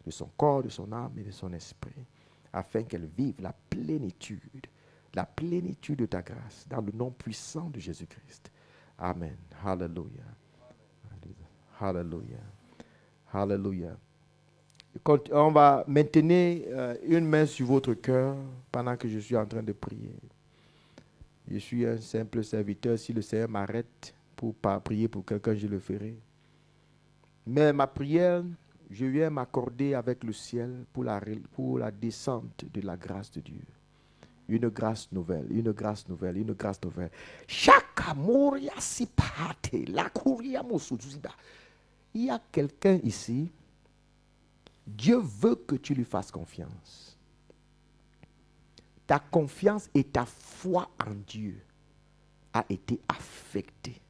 de son corps, de son âme et de son esprit, afin qu'elle vive la plénitude de ta grâce, dans le nom puissant de Jésus-Christ. Amen. Hallelujah. Hallelujah. Hallelujah. On va maintenir une main sur votre cœur pendant que je suis en train de prier. Je suis un simple serviteur. Si le Seigneur m'arrête pour prier pour quelqu'un, je le ferai. Mais ma prière, je viens m'accorder avec le ciel pour la descente de la grâce de Dieu. Une grâce nouvelle, une grâce nouvelle, une grâce nouvelle. Shakamoria sipate, la kuria mosuzuda. Il y a quelqu'un ici, Dieu veut que tu lui fasses confiance. Ta confiance et ta foi en Dieu a été affectée.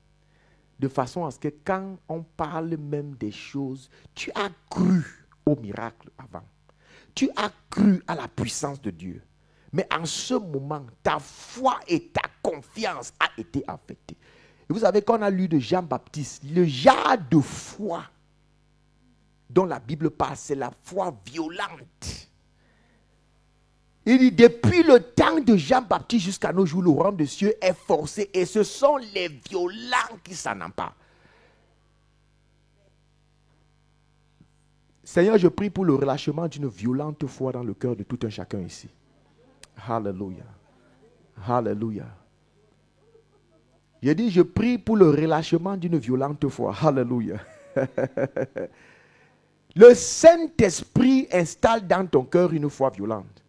De façon à ce que quand on parle même des choses, tu as cru au miracle avant. Tu as cru à la puissance de Dieu. Mais en ce moment, ta foi et ta confiance a été affectée. Et vous savez, quand on a lu de Jean-Baptiste, le genre de foi dont la Bible parle, c'est la foi violente. Il dit, depuis le temps de Jean-Baptiste jusqu'à nos jours, le royaume des cieux est forcé et ce sont les violents qui s'en emparent. Seigneur, je prie pour le relâchement d'une violente foi dans le cœur de tout un chacun ici. Alléluia. Alléluia. J'ai dit, je prie pour le relâchement d'une violente foi. Alléluia. Le Saint-Esprit installe dans ton cœur une foi violente.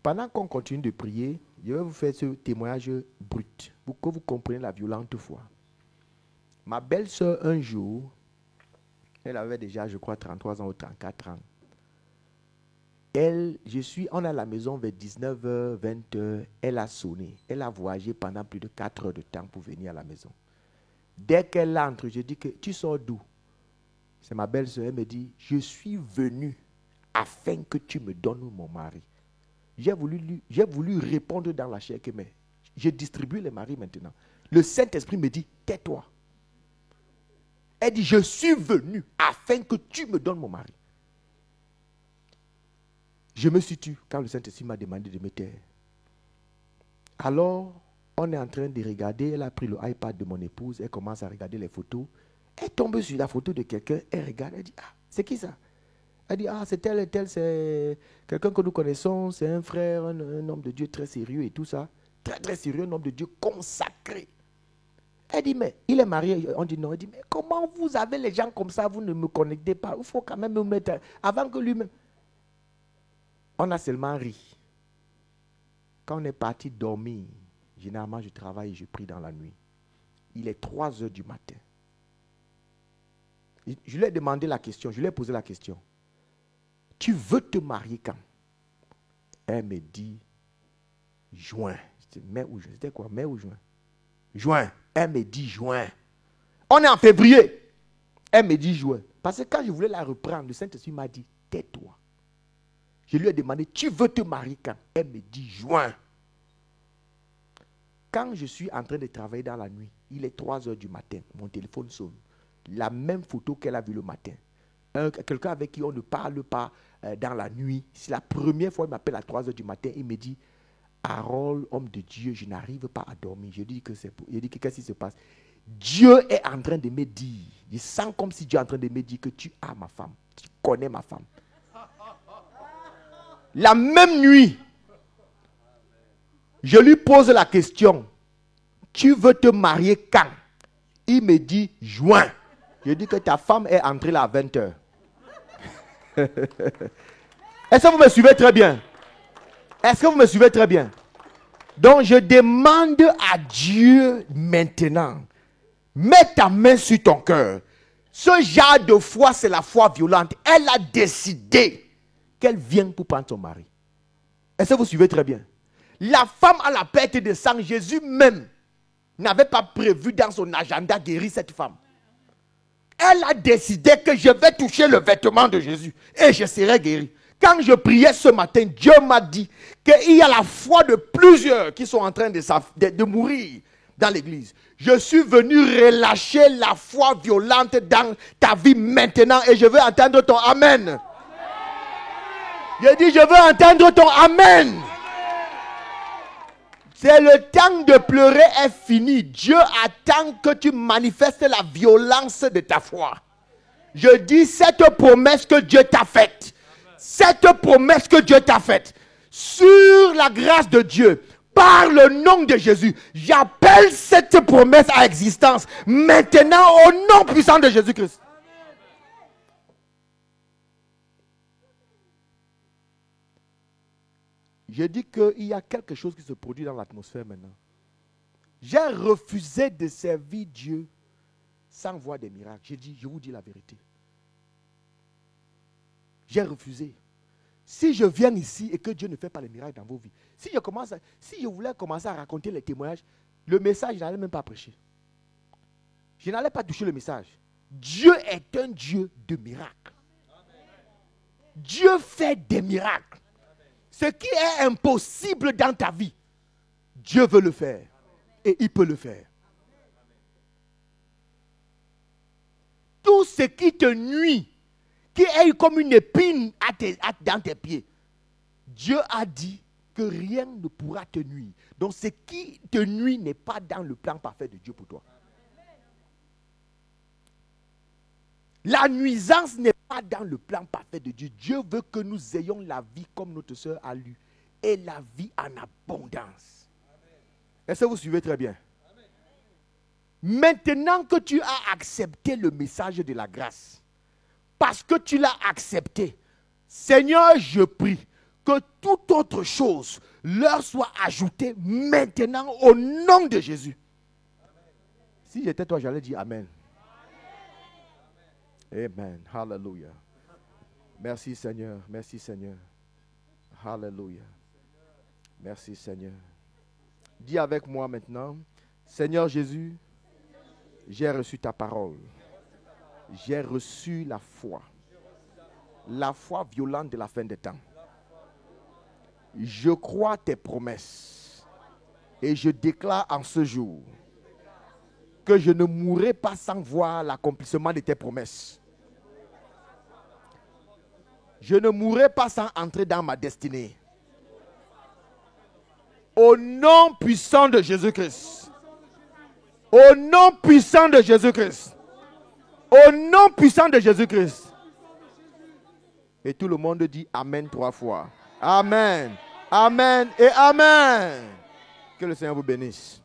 Pendant qu'on continue de prier, je vais vous faire ce témoignage brut pour que vous compreniez la violente foi. Ma belle-sœur, un jour, elle avait déjà, je crois, 33 ans ou 34 ans. On est à la maison vers 19h, 20h, elle a sonné. Elle a voyagé pendant plus de 4 heures de temps pour venir à la maison. Dès qu'elle entre, je dis que tu sors d'où? C'est ma belle-sœur, elle me dit, je suis venue afin que tu me donnes mon mari. J'ai voulu répondre dans la chair que mais je distribue les maris maintenant. Le Saint-Esprit me dit, tais-toi. Elle dit, je suis venu afin que tu me donnes mon mari. Je me suis tué quand le Saint-Esprit m'a demandé de me taire. Alors, on est en train de regarder, elle a pris le iPad de mon épouse, elle commence à regarder les photos. Elle tombe sur la photo de quelqu'un, elle regarde, elle dit, ah, c'est qui ça? Elle dit, ah, c'est tel et tel, c'est quelqu'un que nous connaissons, c'est un frère, un homme de Dieu très sérieux et tout ça. Très, très sérieux, un homme de Dieu consacré. Elle dit, mais il est marié. On dit non. Elle dit, mais comment vous avez les gens comme ça, vous ne me connectez pas? Il faut quand même me mettre, avant que lui-même. On a seulement ri. Quand on est parti dormir, généralement je travaille et je prie dans la nuit. Il est 3 heures du matin. Je lui ai demandé la question, je lui ai posé la question. Tu veux te marier quand? Elle me dit, juin. C'était mai ou juin. C'était quoi, mai ou juin? Juin. Elle me dit juin. On est en février. Elle me dit juin. Parce que quand je voulais la reprendre, le Saint-Esprit m'a dit, tais-toi. Je lui ai demandé, tu veux te marier quand? Elle me dit juin. Quand je suis en train de travailler dans la nuit, il est 3 heures du matin, mon téléphone sonne. La même photo qu'elle a vue le matin. Quelqu'un avec qui on ne parle pas dans la nuit. C'est la première fois qu'il m'appelle à 3 heures du matin. Il me dit, Harold, homme de Dieu, je n'arrive pas à dormir. Je dis que qu'est-ce qui se passe? Dieu est en train de me dire, je sens comme si Dieu est en train de me dire que tu as ma femme. Tu connais ma femme. La même nuit, je lui pose la question, tu veux te marier quand? Il me dit juin. Je dis que ta femme est entrée là à 20h. Est-ce que vous me suivez très bien? Est-ce que vous me suivez très bien? Donc je demande à Dieu maintenant, mets ta main sur ton cœur. Ce genre de foi, c'est la foi violente. Elle a décidé qu'elle vient pour prendre son mari. Est-ce que vous suivez très bien? La femme à la perte de sang, Jésus même n'avait pas prévu dans son agenda guérir cette femme. Elle a décidé que je vais toucher le vêtement de Jésus et je serai guéri. Quand je priais ce matin, Dieu m'a dit qu'il y a la foi de plusieurs qui sont en train de mourir dans l'église. Je suis venu relâcher la foi violente dans ta vie maintenant et je veux entendre ton Amen. Je dis, je veux entendre ton Amen. C'est le temps de pleurer est fini. Dieu attend que tu manifestes la violence de ta foi. Je dis, cette promesse que Dieu t'a faite, cette promesse que Dieu t'a faite, sur la grâce de Dieu, par le nom de Jésus, j'appelle cette promesse à existence maintenant au nom puissant de Jésus-Christ. Je dis qu'il y a quelque chose qui se produit dans l'atmosphère maintenant. J'ai refusé de servir Dieu sans voir des miracles. J'ai dit, je vous dis la vérité. J'ai refusé. Si je viens ici et que Dieu ne fait pas les miracles dans vos vies, si je voulais commencer à raconter les témoignages, le message, je n'allais même pas prêcher. Je n'allais pas toucher le message. Dieu est un Dieu de miracles. Dieu fait des miracles. Ce qui est impossible dans ta vie, Dieu veut le faire. Et il peut le faire. Tout ce qui te nuit, qui est comme une épine dans tes pieds, Dieu a dit que rien ne pourra te nuire. Donc ce qui te nuit n'est pas dans le plan parfait de Dieu pour toi. La nuisance n'est pas dans le plan parfait de Dieu. Dieu veut que nous ayons la vie comme notre soeur a lu. Et la vie en abondance. Est-ce que vous suivez très bien? Maintenant que tu as accepté le message de la grâce, parce que tu l'as accepté, Seigneur, je prie que toute autre chose leur soit ajoutée maintenant au nom de Jésus. Si j'étais toi, j'allais dire Amen. Amen. Hallelujah. Merci Seigneur. Merci Seigneur. Hallelujah. Merci Seigneur. Dis avec moi maintenant, Seigneur Jésus, j'ai reçu ta parole. J'ai reçu la foi violente de la fin des temps. Je crois tes promesses et je déclare en ce jour que je ne mourrai pas sans voir l'accomplissement de tes promesses. Je ne mourrai pas sans entrer dans ma destinée. Au nom puissant de Jésus-Christ. Au nom puissant de Jésus-Christ. Au nom puissant de Jésus-Christ. Et tout le monde dit Amen 3 fois. Amen. Amen et Amen. Que le Seigneur vous bénisse.